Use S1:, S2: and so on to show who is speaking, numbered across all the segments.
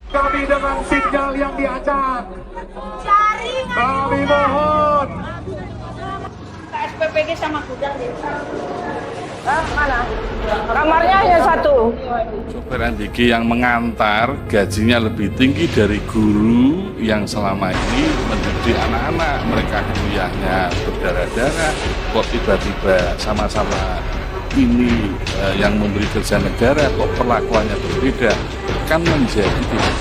S1: Kami dengan sinyal yang diacak. Kami mohon.
S2: SPPG sama kuda deh. Mana? Kamarnya hanya satu.
S3: Supir Andiki yang mengantar gajinya lebih tinggi dari guru yang selama ini mendidik anak-anak. Mereka kuliahnya berdarah-darah, kok tiba-tiba sama-sama ini yang memberi kerja negara, kok perlakuannya berbeda, kan menjadi tidak.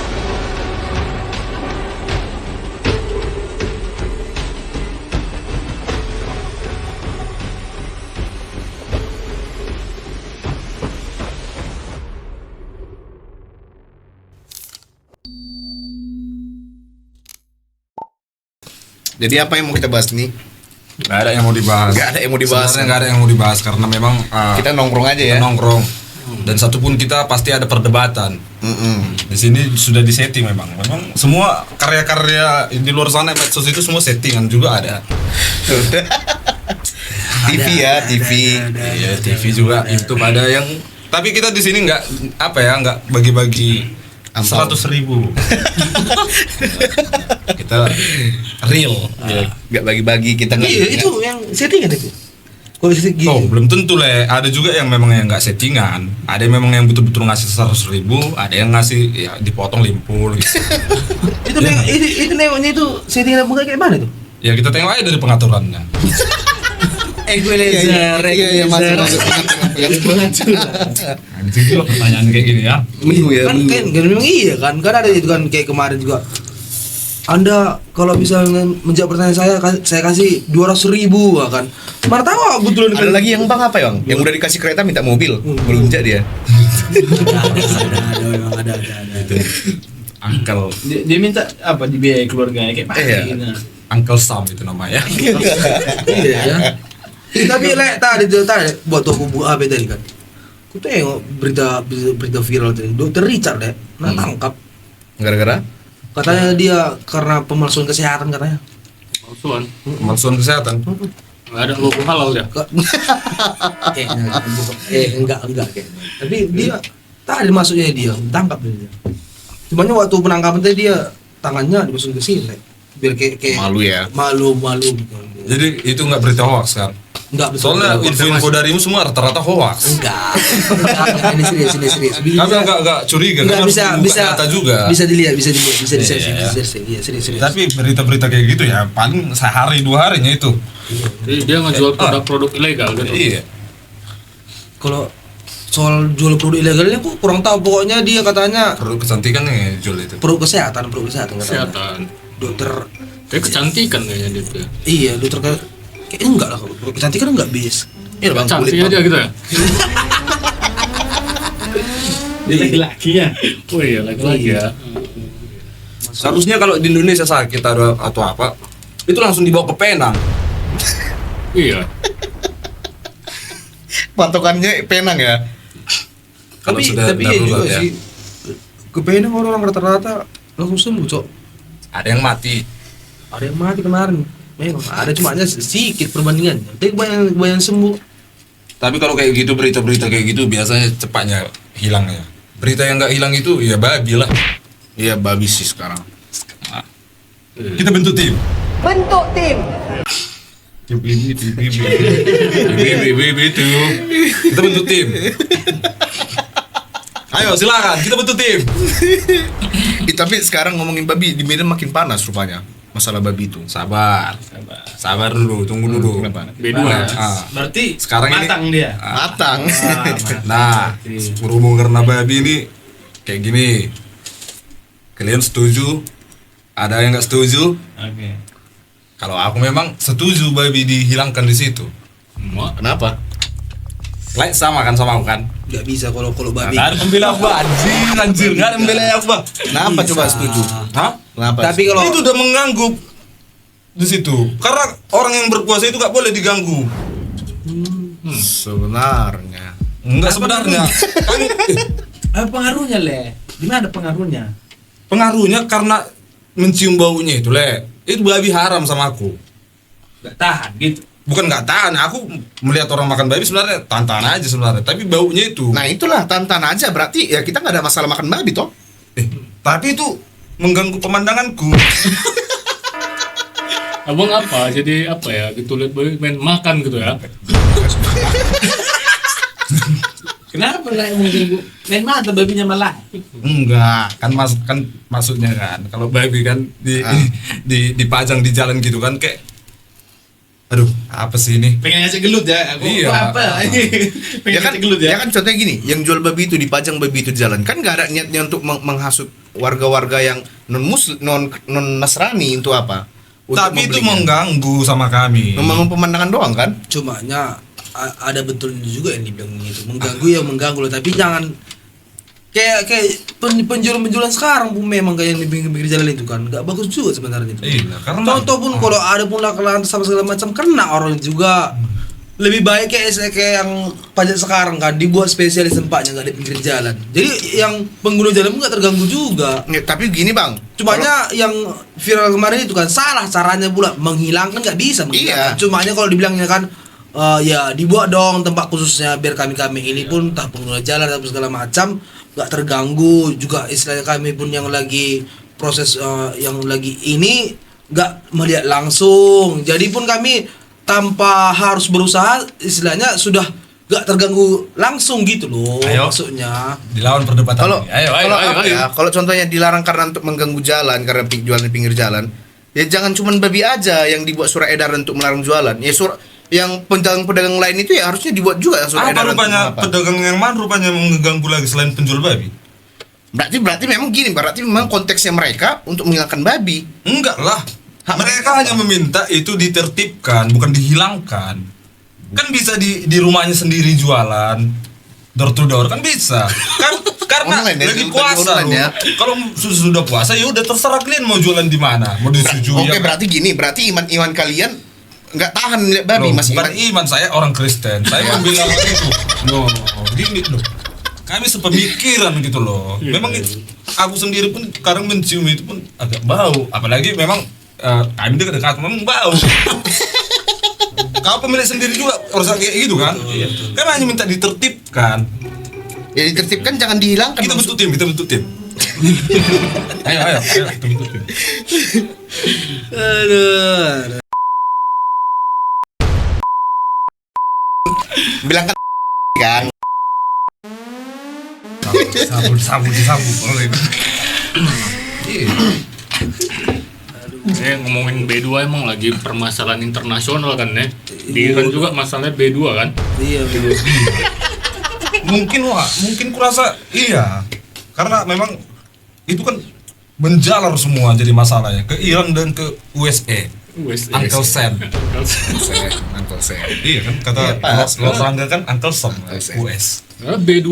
S4: Jadi apa yang mau kita bahas nih?
S5: Gak ada yang mau dibahas.
S4: Gak ada yang mau dibahas.
S5: Sebenarnya gak ada yang mau dibahas karena memang
S4: kita nongkrong aja ya.
S5: nongkrong. Dan satupun kita pasti ada perdebatan. Di sini sudah disetting memang. Memang semua karya-karya di luar sana medsos itu semua settingan juga ada.
S4: TV ya, TV.
S5: Iya, TV juga, YouTube ada yang. Tapi kita di sini nggak bagi-bagi 100.000. Kita real.
S4: Ya, nggak bagi-bagi kita nggak.
S6: Iya, itu yang settingan itu. Kalau setting
S5: Oh, belum tentu Ada juga yang memang yang nggak settingan. Ada yang memang yang betul-betul ngasih 100.000. Ada yang ngasih ya dipotong limpul. Gitu.
S6: itu nengoknya itu settingan apa kayak mana tuh?
S5: Ya kita tengok aja dari pengaturannya.
S6: Equalizer,
S4: Iya, masuk.
S5: Anjing juga pertanyaan kayak gini ya.
S6: Kan memang iya kan ada itu kan kayak kemarin juga. Anda kalau misalnya menjawab pertanyaan saya kasih 200.000 kan. Mana tahu betulan
S4: Ada lagi yang bang apa ya bang? Yang udah dikasih kereta minta mobil, melunjak dia.
S6: ada.
S5: Uncle
S7: Dia minta apa di biaya keluarganya kayak mana
S4: Iya.
S7: gitu.
S5: Uncle Sam itu namanya.
S6: Iya ya. Tapi tadi buat toko buku apa tadi kan. Aku tengok berita viral tadi. Dokter Richard tangkap.
S4: Gara-gara?
S6: Katanya dia karena pemalsuan kesehatan katanya.
S5: Pemalsuan kesehatan.
S7: Nggak ada logo halal ya.
S6: Enggak kayaknya. Tapi dia tadi masuknya dia tangkap dia. Cuman waktu penangkapan tadi dia tangannya dimasukin ke sini. Biar kayak
S4: Malu ya.
S6: Malu gitu.
S5: Jadi itu nggak berita hoax kan?
S6: Enggak betul.
S5: Soalnya info-info darimu semua rata-rata hoax.
S6: Enggak. Ini serius.
S5: Kami nggak curiga.
S6: Enggak
S5: Kami
S6: bisa
S5: harus membuka data juga.
S6: Bisa dilihat, bisa di
S5: Iya.
S6: serius.
S5: Tapi berita-berita kayak gitu ya paling sehari 2 harinya itu.
S7: Jadi dia ngejual produk-produk ilegal gitu.
S5: Iya.
S6: Kalau soal jual produk ilegalnya aku kurang tahu, pokoknya dia katanya
S5: Produk kecantikan yang jual itu.
S6: produk kesehatan katanya.
S7: Kesehatan.
S6: Dokter
S7: Kayak kecantikan kayaknya dia tuh. Ya.
S6: iya, dokter kayaknya enggak lah, produk kecantikan enggak bis. Iya bang,
S7: Cantik
S6: kulit,
S7: aja
S6: Bang.
S7: gitu ya. Dia laki-laki ya. Oh iya laki-laki ya.
S5: Seharusnya kalau di Indonesia sakit atau apa, itu langsung dibawa ke Penang.
S7: Iya.
S4: Patokannya Penang ya.
S5: Kalau
S6: Tapi
S5: sudah
S6: iya juga
S5: darurat ya.
S6: sih. Kepenang orang rata-rata langsung sembuh, Cok.
S5: Ada yang mati.
S6: Ada yang mati kemarin. Memang ada cuma sedikit perbandingannya. Tapi banyak sembuh.
S5: Tapi kalau kayak gitu berita-berita kayak gitu biasanya cepatnya hilangnya. Berita yang nggak hilang itu ya babi lah.
S4: Iya babi sih sekarang.
S5: Kita bentuk tim. Bibi itu. Kita bentuk tim. Ayo silakan kita bentuk tim.
S4: Tapi sekarang ngomongin babi di Medan makin panas rupanya. Masalah babi itu.
S5: Sabar dulu, tunggu dulu.
S4: Kenapa?
S7: B2 ya. Berarti
S5: Sekarang ini
S7: matang dia.
S4: Matang.
S5: Nah, berhubung karena babi ini kayak gini. Kalian setuju? Ada yang nggak setuju?
S7: Oke.
S5: Kalau aku memang setuju babi dihilangkan di situ.
S4: Kenapa?
S5: Like sama kan sama aku kan?
S6: Enggak bisa kalau babi.
S5: Nggak ada pembela apa anjir, nggak ada pembela apa.
S4: Kenapa coba setuju?
S5: Hah?
S4: Kenapa?
S6: Tapi kalau
S5: Itu udah mengganggu di situ. Karena orang yang berkuasa itu nggak boleh diganggu.
S4: sebenarnya
S5: Enggak sebenarnya. Kan
S7: Apa pengaruhnya le? Di mana pengaruhnya?
S5: pengaruhnya karena mencium baunya itu itu babi haram sama aku.
S7: Gak tahan gitu.
S5: Bukan nggak tahan, aku melihat orang makan babi sebenarnya tahan aja sebenarnya, tapi baunya itu.
S4: nah itulah tantan aja berarti ya kita nggak ada masalah makan babi toh.
S5: Tapi itu mengganggu pemandanganku.
S7: Abang apa? Jadi apa ya? Gitu lihat babi main makan gitu ya?
S2: Kenapa lah mengganggu? Main mata babinya malah.
S5: Enggak, kan maksudnya kan kalau babi kan dipajang di jalan gitu kan kayak aduh, apa sih ini?
S2: Pengen ngajak gelut ya? Aku
S5: Iya.
S2: apa? Pengen
S4: Ya kan,
S2: ngajak gelut ya?
S4: ya kan contohnya gini, yang jual babi itu dipajang babi itu di jalan kan nggak ada niatnya untuk menghasut warga-warga yang non Nasrani untuk apa? Untuk
S5: Tapi itu
S4: membelinya.
S5: mengganggu sama kami.
S4: Membangun pemandangan doang kan?
S6: Cumanya ada betulnya juga yang dibilang gitu. Mengganggu ya mengganggu loh, tapi jangan kayak penjualan sekarang pun memang kayak yang di pinggir jalan itu kan nggak bagus juga sebenarnya itu.
S5: Iya, karena
S6: Contoh pun kalau ada pun lakalan sama segala macam kena orang juga. Lebih baik kayak yang pajak sekarang kan dibuat spesialis tempatnya nggak di pinggir jalan. Jadi yang pengguna jalan pun nggak terganggu juga.
S4: Ya, tapi gini bang,
S6: Cumanya yang viral kemarin itu kan salah caranya pula menghilangkan nggak bisa menghilangkan.
S4: Iya.
S6: Cumanya kalau dibilangnya kan ya dibuat dong tempat khususnya biar kami ini pun entah pengguna jalan atau segala macam nggak terganggu juga istilahnya kami pun yang lagi proses yang lagi ini nggak melihat langsung. Jadi pun kami tanpa harus berusaha istilahnya sudah nggak terganggu langsung gitu loh.
S5: Ayo.
S6: Maksudnya.
S5: dilawan perdebatan.
S4: kalau
S5: ini. Ayo.
S4: apa ya, kalau contohnya dilarang karena untuk mengganggu jalan karena jualan di pinggir jalan, ya jangan cuman babi aja yang dibuat surat edaran untuk melarang jualan. Ya yang pedagang-pedagang lain itu ya harusnya dibuat juga yang surat
S5: Apa
S4: edaran.
S5: rupanya
S4: untuk apa.
S5: pedagang yang mana rupanya mengganggu lagi selain penjual babi?
S4: Berarti memang gini, berarti memang konteksnya mereka untuk menghilangkan babi.
S5: Enggak lah. Mereka hanya meminta itu ditertibkan, bukan dihilangkan. Kan bisa di rumahnya sendiri jualan, door to door kan bisa. Kan karena
S4: Online ya,
S5: lagi
S4: jual
S5: puasa
S4: online
S5: loh.
S4: ya.
S5: Kalau sudah puasa ya udah terserah kalian mau jualan di mana, mau disetujui.
S4: Oke,
S5: ya.
S4: berarti gini, berarti iman kalian nggak tahan lihat babi,
S5: Loh,
S4: masih
S5: bukan iman saya orang Kristen. Saya membela itu. Loh, gini loh. Kami sepemikiran gitu loh. Memang aku sendiri pun kadang mencium itu pun agak bau. Apalagi memang kami dekat memang bau. Kau pemilik sendiri juga harus kayak gitu kan? Kan hanya minta ditertibkan.
S4: Ya ditertibkan, jangan dihilangkan.
S5: Kita bentuk tim. ayo, kita bentuk tim.
S6: Aduh.
S4: Bilang kan
S5: Sabun.
S7: Ngomongin B2 emang lagi permasalahan internasional kan ya. Di Iran juga masalahnya B2 kan.
S6: Iya, betul.
S5: mungkin kurasa iya. Karena memang itu kan menjalar semua jadi masalahnya ke Iran dan ke USA. Uncle Sam.
S4: Uncle Sam.
S5: Iya kan kata
S4: Iya, pas.
S5: Los Rangga kan Uncle Sam
S4: Sam.
S5: US.
S7: Karena B2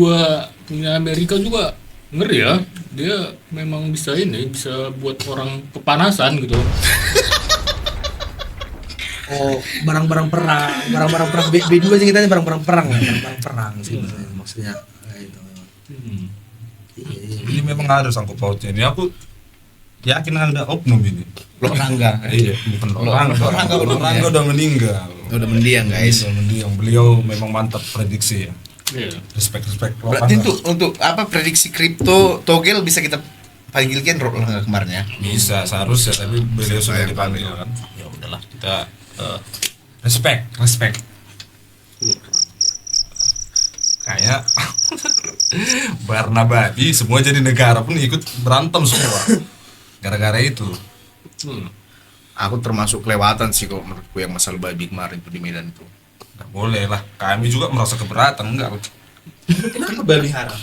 S7: punya Amerika juga ngeri ya. Dia memang bisa buat orang kepanasan gitu.
S6: Oh, barang-barang perang B2 aja kita ini barang-barang perang sih maksudnya. Gitu.
S5: Ini memang ada sangkut pautnya. Ini aku yakin ada oknum ini.
S4: Lo Rangga.
S5: Iya, bukan Lo Rangga udah meninggal.
S4: Udah mendiang guys.
S5: Udah mendiang. Beliau memang mantap prediksi ya.
S7: Iya.
S5: Respect.
S4: Berarti untuk apa prediksi kripto Togel bisa kita panggilkan Lo Rangga kemarin ya?
S5: Bisa seharusnya tapi beliau sudah
S4: Sayang
S5: dipanggil
S4: banget.
S5: kan. Ya udahlah kita respect. Kayak Barna Babi semua jadi negara pun ikut berantem semua. Gara-gara itu.
S4: Aku termasuk kelewatan sih kok menurutku yang masalah babi kemarin itu di Medan itu.
S5: Nggak boleh lah. Kami juga merasa keberatan enggak.
S2: Kenapa babi haram?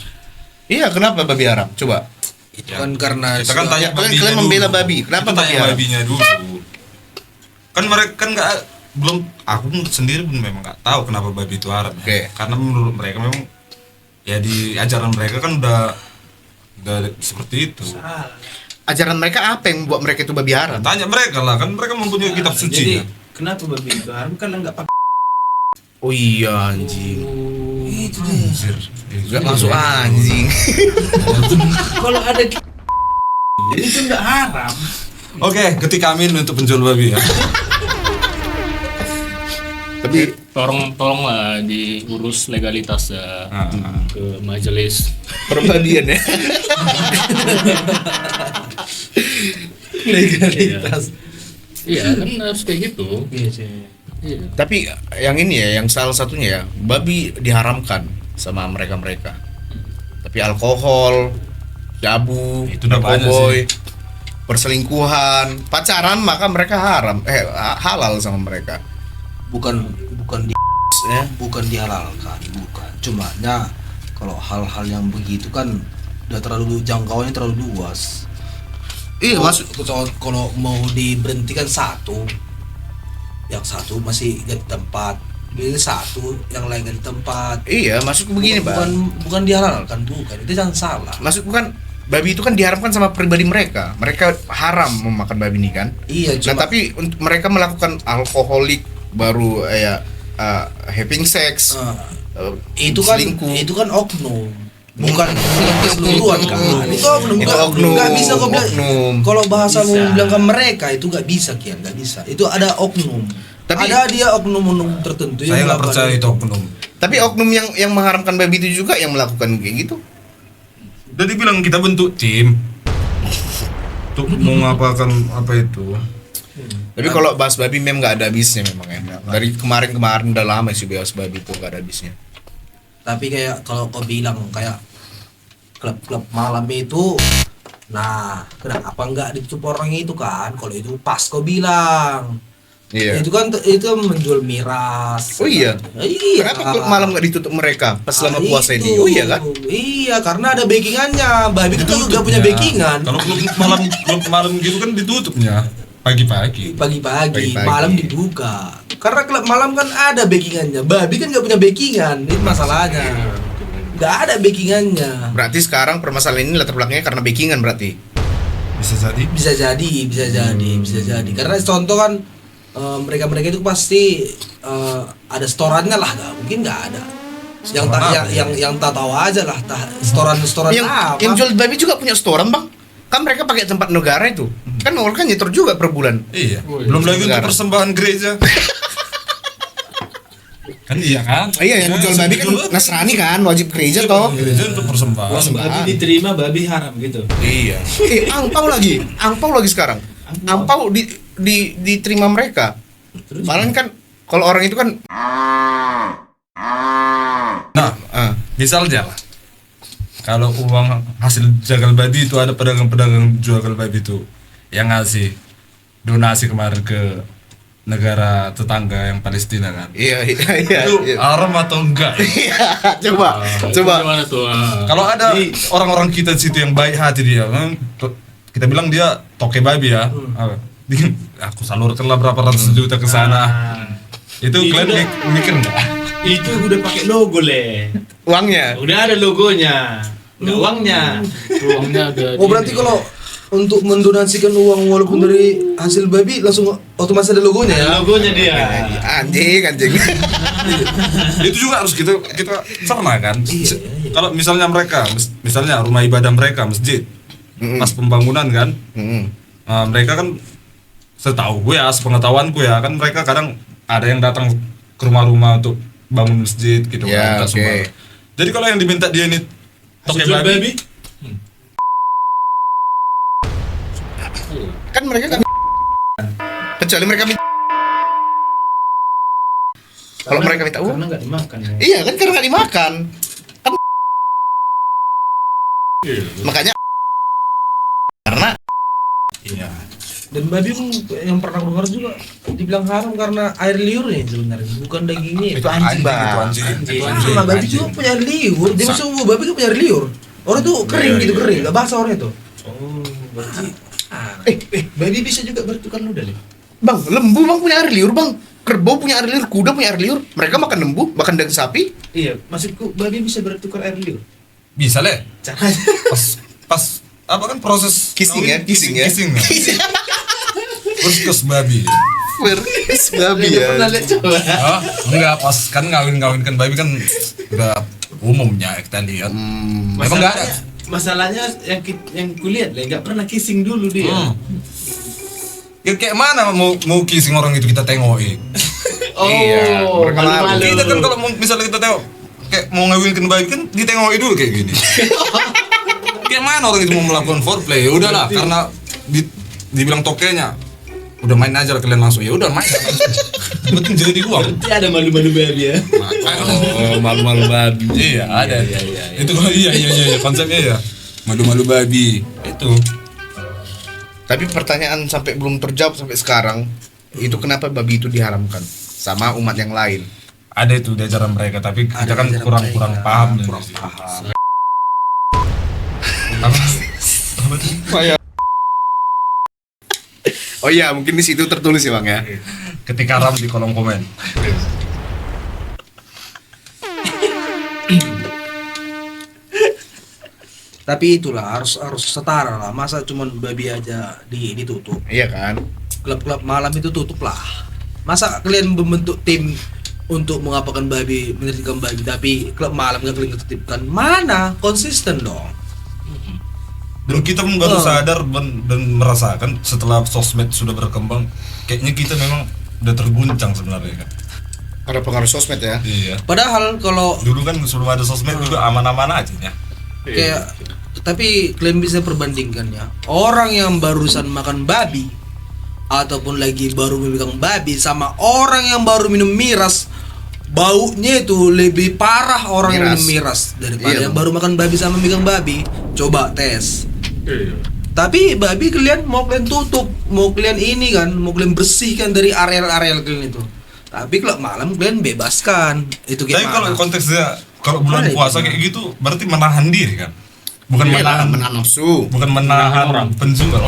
S4: Iya, kenapa babi haram? Coba.
S6: Itu kan karena
S5: Kita kan tanya
S4: kalian
S5: babinya
S4: membela
S5: dulu.
S4: babi. Kenapa
S5: Kita
S4: babi
S5: tanya
S4: haram?
S5: babinya dulu. Kan mereka kan nggak belum aku pun sendiri pun memang nggak tahu kenapa babi itu haram.
S4: Oke.
S5: Ya. Karena menurut mereka memang ya di ajaran mereka kan udah seperti itu.
S4: Ajaran mereka apa yang membuat mereka itu babi haram?
S5: Tanya mereka lah, kan mereka mempunyai kitab
S2: Jadi
S5: suci. Kan?
S2: kenapa babi itu haram? Karena nggak pakai.
S4: Oh iya anjing.
S2: Itu dia.
S5: Anjir.
S4: Gak masuk anjing.
S2: Kalau ada itu nggak haram.
S5: Oke, ketika amin untuk penjual babi ya.
S4: Tapi
S7: tolonglah diurus legalitas ke majelis
S4: Perbabian ya.
S6: Legalitas.
S7: iya kan harus kayak gitu.
S6: Iya sih.
S7: Iya.
S4: Tapi yang ini ya, yang salah satunya ya, babi diharamkan sama mereka-mereka. Tapi alkohol, sabu,
S5: Itu udah banyak
S4: narkoboy, perselingkuhan, pacaran maka mereka halal sama mereka.
S6: Bukan
S4: Ya.
S6: bukan dihalalkan, bukan. Cumanya kalau hal-hal yang begitu kan udah terlalu jangkauannya terlalu luas.
S4: Iya, maksud
S6: Kalau mau diberhentikan satu, yang satu masih ganti tempat, ini satu yang lain ganti tempat.
S4: iya, maksud begini, Bang.
S6: Bukan dihalalkan, bukan. Itu jangan salah.
S4: Maksud bukan babi itu kan diharamkan sama pribadi mereka. Mereka haram memakan babi ini kan.
S6: Iya,
S4: Nah, tapi untuk mereka melakukan alkoholik baru having sex,
S6: itu kan oknum. Bukan keseluruhan kan. Itu oknum.
S4: Itu oknum.
S6: Nggak bisa kok bilang.
S4: Oknum.
S6: Kalau bahasa mau bilang ke mereka itu nggak bisa, Kian, nggak bisa. Itu ada oknum.
S4: Tapi-
S6: ada dia oknum-oknum tertentu
S5: Saya nggak
S6: melakukan
S5: percaya itu oknum.
S4: Tapi oknum yang mengharamkan babi itu juga yang melakukan kayak gitu.
S5: Udah dibilang kita bentuk tim untuk mengapakan apa itu.
S4: Tapi kalau bahas babi memang nggak ada habisnya memang ya. Dari kemarin udah lama sih bahas babi itu nggak ada habisnya.
S6: Tapi kayak kalau kau bilang kayak klub-klub malam itu, nah kenapa nggak ditutup orang itu kan? Kalau itu pas kau bilang,
S4: Iya.
S6: itu kan itu menjual miras.
S4: Oh iya.
S6: Iya.
S4: Kenapa klub malam nggak ditutup mereka pas selama
S6: Ah,
S4: puasa ini?
S6: itu.
S4: Oh iya kan?
S6: Iya, karena ada backingannya. Babi kan juga punya backingan.
S5: Kalau klub malam gitu kan ditutupnya pagi-pagi.
S6: Pagi-pagi,
S4: Pagi-pagi.
S6: malam dibuka. Karena klub malam kan ada backingannya. Babi kan nggak punya backingan, itu masalahnya. Nggak ada backingannya.
S4: Berarti sekarang permasalahan ini latar belakangnya karena backingan berarti.
S5: Bisa jadi.
S6: Bisa jadi. Karena contoh kan mereka itu pasti ada setorannya lah, nggak mungkin nggak ada. Yang tak tahu aja lah, setoran apa?
S4: Yang jual babi juga punya setoran, Bang. Kan mereka pakai tempat negara itu. Kan mereka nyetor juga per bulan.
S5: Iya.
S7: Oh, iya.
S5: Belum lagi untuk
S4: Negara.
S5: persembahan gereja. Kan iya kan?
S4: Iya, yang jual babi kan Nasrani kan, wajib gereja toh.
S5: Gereja untuk persembahan.
S8: Babi diterima, babi haram gitu.
S4: Iya. Angpau lagi sekarang. Angpau diterima mereka. Malah kan kalau orang itu kan
S5: Nah, misalnya lah, kalau uang hasil jagal babi itu ada pedagang-pedagang jagal babi itu yang ngasih donasi kemarin ke negara tetangga yang Palestina kan.
S4: iya.
S5: Itu haram atau enggak?
S4: Coba.
S7: Gimana tuh?
S5: Kalau ada orang-orang kita di situ yang baik hati dia, kan, kita bilang dia toke babi ya. Aku salurkanlah berapa ratus juta ke sana. Itu kalian mikir enggak?
S8: Itu udah pakai logo le.
S4: Uangnya.
S8: Udah ada logonya. Enggak uangnya.
S7: Ruangnya ada.
S6: Oh berarti kalau untuk mendonasikan uang walaupun dari hasil babi langsung otomatis ada logonya ya?
S8: Ada logonya dia.
S4: Anjing.
S5: Itu juga harus kita cerna kan.
S6: Iya.
S5: Kalau misalnya mereka, misalnya rumah ibadah mereka masjid, pas pembangunan kan, mereka kan setahu gue ya, sepengetahuanku ya, kan mereka kadang ada yang datang ke rumah-rumah untuk bangun masjid gitu
S4: Ya,
S5: minta
S4: oke.
S5: sumbangan. Jadi kalau yang diminta dia ini toke
S8: Jual
S5: babi,
S4: Kan mereka kan kecuali mereka minta. Kalau mereka minta uang.
S8: Karena nggak dimakan ya.
S4: Iya kan karena nggak dimakan. Kan
S7: Iya.
S4: makanya karena
S5: iya.
S6: Dan babi pun yang pernah aku dengar juga dibilang haram karena air liurnya sebenarnya, bukan dagingnya.
S5: Itu anjing,
S4: Bang.
S5: itu anjing.
S6: Nah, babi juga punya air liur. Dia masuk babi kan punya air liur. Orang tuh kering gitu, kering, nggak basah orangnya tuh.
S8: Oh, berarti
S4: babi
S8: bisa juga bertukar ludah nih.
S4: Bang, lembu bang punya air liur bang. Kerbau punya air liur, kuda punya air liur. Mereka makan lembu, makan daging sapi.
S8: Iya, maksudku babi bisa bertukar air liur.
S5: Bisa le.
S8: Caranya.
S5: Pas apa kan proses
S4: Kissing ya,
S5: kawin,
S4: kissing ya.
S5: kissing. Terus babi.
S4: Beris babi ya.
S8: Pernah lihat coba.
S5: Oh, enggak, pas kan ngawin-ngawinkan babi kan udah umumnya kita lihat. Memang enggak ada.
S8: Masalahnya yang kulihat lah nggak pernah kissing dulu dia.
S5: Ya kayak mana mau kissing orang itu kita tengokin. Iya,
S8: Oh, malu-malu.
S5: kita kan kalau misalnya kita tengok kayak mau ngawinkan bayi kan ditengok dulu kayak gini. Kayak mana orang itu mau melakukan foreplay? Ya udahlah, karena dibilang tokenya udah main aja kalian langsung. Ya udah main. Penting jadi uang.
S8: Nanti ada malu-malu baby ya.
S5: Oh, malu-malu babi. Iya, ada. Itu iya konsepnya ya. Malu-malu babi. Itu.
S4: Tapi pertanyaan sampai belum terjawab sampai sekarang, itu kenapa babi itu diharamkan sama umat yang lain?
S5: Ada itu di ajaran mereka, tapi kita
S6: Ada
S5: kan
S6: ajaran
S5: kurang
S6: mereka.
S5: paham.
S4: Oh iya, mungkin di situ tertulis ya Bang ya.
S5: Ketika ram di kolom komen.
S6: Tapi itulah harus setara lah. Masa cuman babi aja ditutup.
S4: Iya kan?
S6: Klub-klub malam itu tutup lah. Masa kalian membentuk tim untuk mengapakan babi, menertibkan babi, tapi klub malam nggak kalian tertibkan? Mana? Konsisten dong.
S5: Dan kita pun baru sadar dan merasakan setelah sosmed sudah berkembang, kayaknya kita memang udah terguncang sebenarnya kan.
S4: Ada pengaruh sosmed ya.
S5: Iya.
S6: Padahal kalau
S5: Dulu kan sebelum ada sosmed juga aman-aman aja ya.
S6: kayak tapi kalian bisa perbandingkan ya. Orang yang barusan makan babi ataupun lagi baru memegang babi sama orang yang baru minum miras, baunya itu lebih parah orang yang minum miras daripada
S4: Iya,
S6: yang
S4: Bang.
S6: baru makan babi sama megang babi. Coba tes.
S7: Iya.
S6: Tapi babi kalian mau kalian tutup, mau kalian ini kan, mau kalian bersihkan dari areal-areal kalian itu. Tapi kalau malam kalian bebaskan. Itu
S5: Tapi
S6: kayak
S5: kalau
S6: mana?
S5: konteksnya kalau bulan
S6: Ada
S5: puasa
S6: itu.
S5: kayak gitu berarti menahan diri kan. Bukan
S4: Iyalah,
S5: menahan
S4: menahan nafsu.
S5: bukan menahan
S7: orang.
S5: penjual.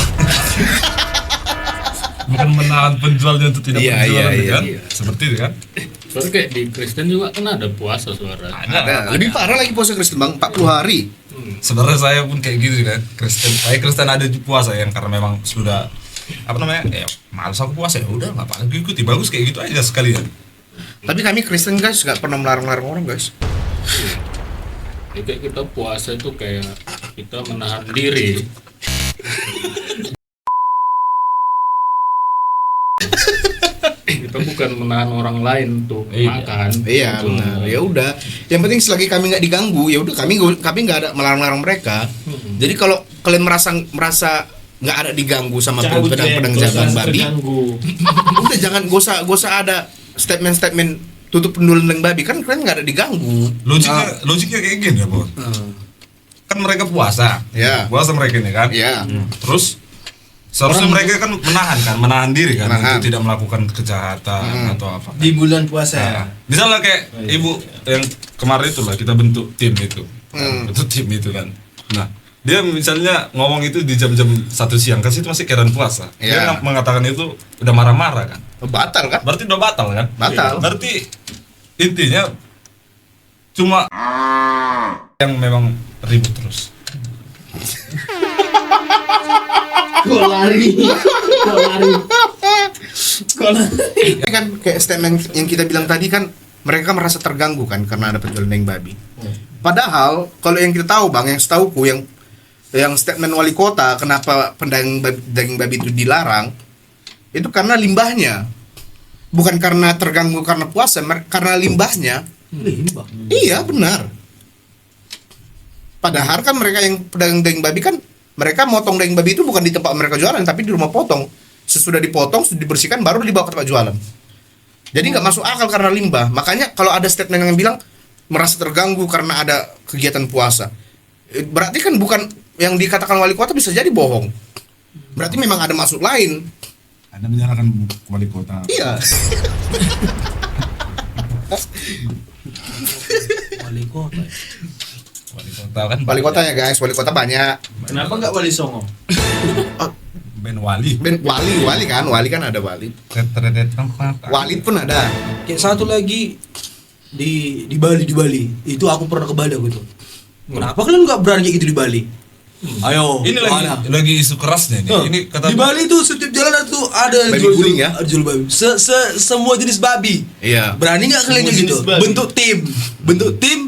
S5: Bukan menahan penjualnya untuk tidak
S4: Iya,
S5: penjualan
S4: iya,
S5: kan.
S4: iya.
S5: Seperti itu kan.
S7: Soalnya kayak di Kristen juga kan ada puasa suara.
S4: Ada. Lebih parah lagi puasa Kristen Bang, 40 hari.
S5: Sebenarnya saya pun kayak gitu kan. Saya Kristen ada di puasa yang karena memang sudah apa namanya? Ya malas aku puasa ya udah enggak apa-apa ikuti. Bagus kayak gitu aja sekalian.
S4: Tapi kami Kristen guys nggak pernah melarang-larang orang guys.
S7: Ya, kayak kita puasa itu kayak kita menahan diri. Kita bukan menahan orang lain untuk makan.
S4: Iya
S7: Untuk-
S4: benar. Ya udah. Yang penting selagi kami nggak diganggu, ya udah kami nggak ada melarang-larang mereka. Jadi kalau kalian merasa nggak ada diganggu sama
S8: Cabut,
S4: pedang-pedang
S8: Ben.
S4: jalan
S8: Gak usah
S4: babi,
S8: terganggu.
S4: udah jangan gak usah ada statement tutup pendulum babi, kan kalian nggak ada diganggu.
S5: Logiknya kayak gini ya, Bos. Kan mereka puasa.
S4: Ya.
S5: Puasa mereka ini kan.
S4: Ya.
S5: Terus seharusnya mereka kan menahan diri kan
S4: Menahan.
S5: untuk tidak melakukan kejahatan atau apa.
S8: Di bulan puasa ya.
S5: Nah, misalnya kayak ibu yang kemarin itu lah kita bentuk tim itu. Bentuk tim itu kan. Nah, dia misalnya ngomong itu di jam-jam 1 siang kan itu masih keadaan puasa. Dia
S4: Iya.
S5: mengatakan itu udah marah-marah kan.
S4: Batal kan?
S5: Berarti udah batal kan?
S4: Batal.
S5: Berarti intinya cuma yang memang ribut terus.
S8: Kok lari? Kok lari? Kok lari?
S4: Ini kan kayak statement yang kita bilang tadi kan mereka merasa terganggu kan karena ada penjualan daging babi. Padahal kalau yang kita tahu Bang, yang setauku yang statement wali kota kenapa daging babi itu dilarang itu karena limbahnya. Bukan karena terganggu karena puasa, karena limbahnya.
S6: Limbah.
S4: Iya, benar. Padahal kan mereka yang pedagang daging babi kan mereka motong daging babi itu bukan di tempat mereka jualan tapi di rumah potong. Sesudah dipotong, sudah dibersihkan baru dibawa ke tempat jualan. Jadi nggak masuk akal karena limbah. Makanya kalau ada statement yang bilang merasa terganggu karena ada kegiatan puasa, berarti kan bukan yang dikatakan wali kota, bisa jadi bohong. Berarti memang ada maksud lain.
S5: Anda menyalahkan wali kota.
S4: Iya.
S6: Wali kota.
S5: Wali kota kan.
S4: Wali kotanya guys, wali kota banyak.
S8: Kenapa nggak Wali Songo?
S5: Ben wali.
S4: Ben wali kan ada wali.
S5: Terdedet tempat.
S4: Wali pun ada.
S6: Kayak satu lagi di Bali itu aku pernah ke Bali aku itu. Kenapa kalian nggak berani kayak gitu di Bali? Ayo.
S5: Ini
S6: mana?
S5: lagi isu kerasnya nih. Ini kata
S6: Di Bali tuh setiap jalan itu ada yang
S4: Babi
S6: jual
S4: guling ya?
S6: jual babi. Semua jenis babi.
S4: Iya.
S6: Berani nggak kalian
S8: Semua
S6: kayak gitu?
S8: jenis babi.
S6: Bentuk tim,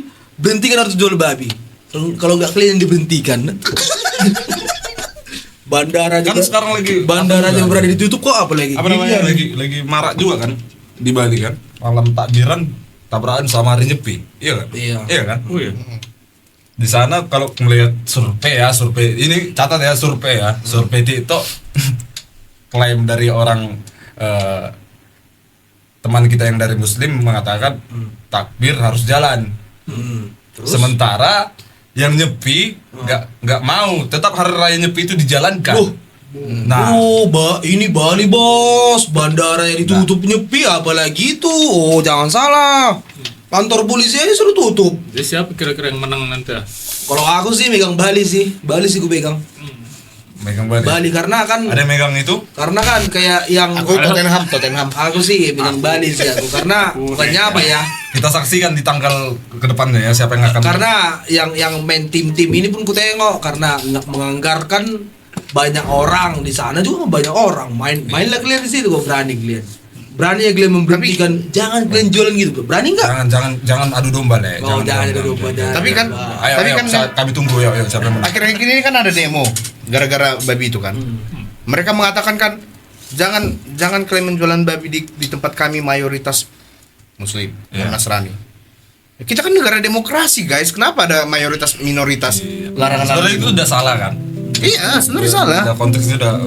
S6: berhentikan harus jual babi. Kalau nggak kalian yang diberhentikan. Bandara
S5: kan sekarang lagi
S6: bandara
S5: apa
S6: yang
S5: juga?
S6: berada ditutup kok apa lagi?
S5: Apa namanya?
S6: Iya.
S5: Lagi marak juga kan di Bali kan. malam takbiran tabrakan sama hari Nyepi. Iya kan?
S6: Iya.
S5: Kan?
S7: Oh iya.
S5: Di sana kalau melihat survei ini catat ya survei TikTok klaim dari orang teman kita yang dari Muslim mengatakan takbir harus jalan. Sementara yang Nyepi nggak mau, tetap hari raya Nyepi itu dijalankan. Nah,
S6: ini Bali bos, bandara yang ditutup Nyepi, apalagi itu. Oh jangan salah, kantor polisi aja suruh tutup.
S7: Jadi siapa kira-kira yang menang nanti?
S6: Kalau aku sih megang Bali sih gue pegang.
S5: megang Bali.
S6: Bali karena kan
S5: Ada yang megang itu?
S6: karena kan kayak yang
S4: Aku Tottenham.
S6: aku sih megang Bali sih aku karena bukannya apa ya?
S5: Kita saksikan di tanggal ke depannya ya siapa yang akan.
S6: Karena yang main tim-tim ini pun ku tengok karena nggak menganggarkan banyak orang di sana juga banyak orang mainlah kalian di situ kok berani ya kalian memberhentikan jangan kalian jualan gitu berani nggak?
S5: Jangan adu domba Le.
S6: Jangan ada domba.
S4: Tapi kan
S5: Ayo, kami tunggu ya siapa yang menang.
S4: akhir-akhir ini kan ada demo gara-gara babi itu kan. Mereka mengatakan kan jangan kalian menjualan babi di tempat kami mayoritas Muslim dan Nasrani. Kita kan negara demokrasi guys, kenapa ada mayoritas minoritas larangan?
S5: Sebenarnya itu udah salah kan?
S4: Iya, sebenarnya salah.
S5: Konteksnya udah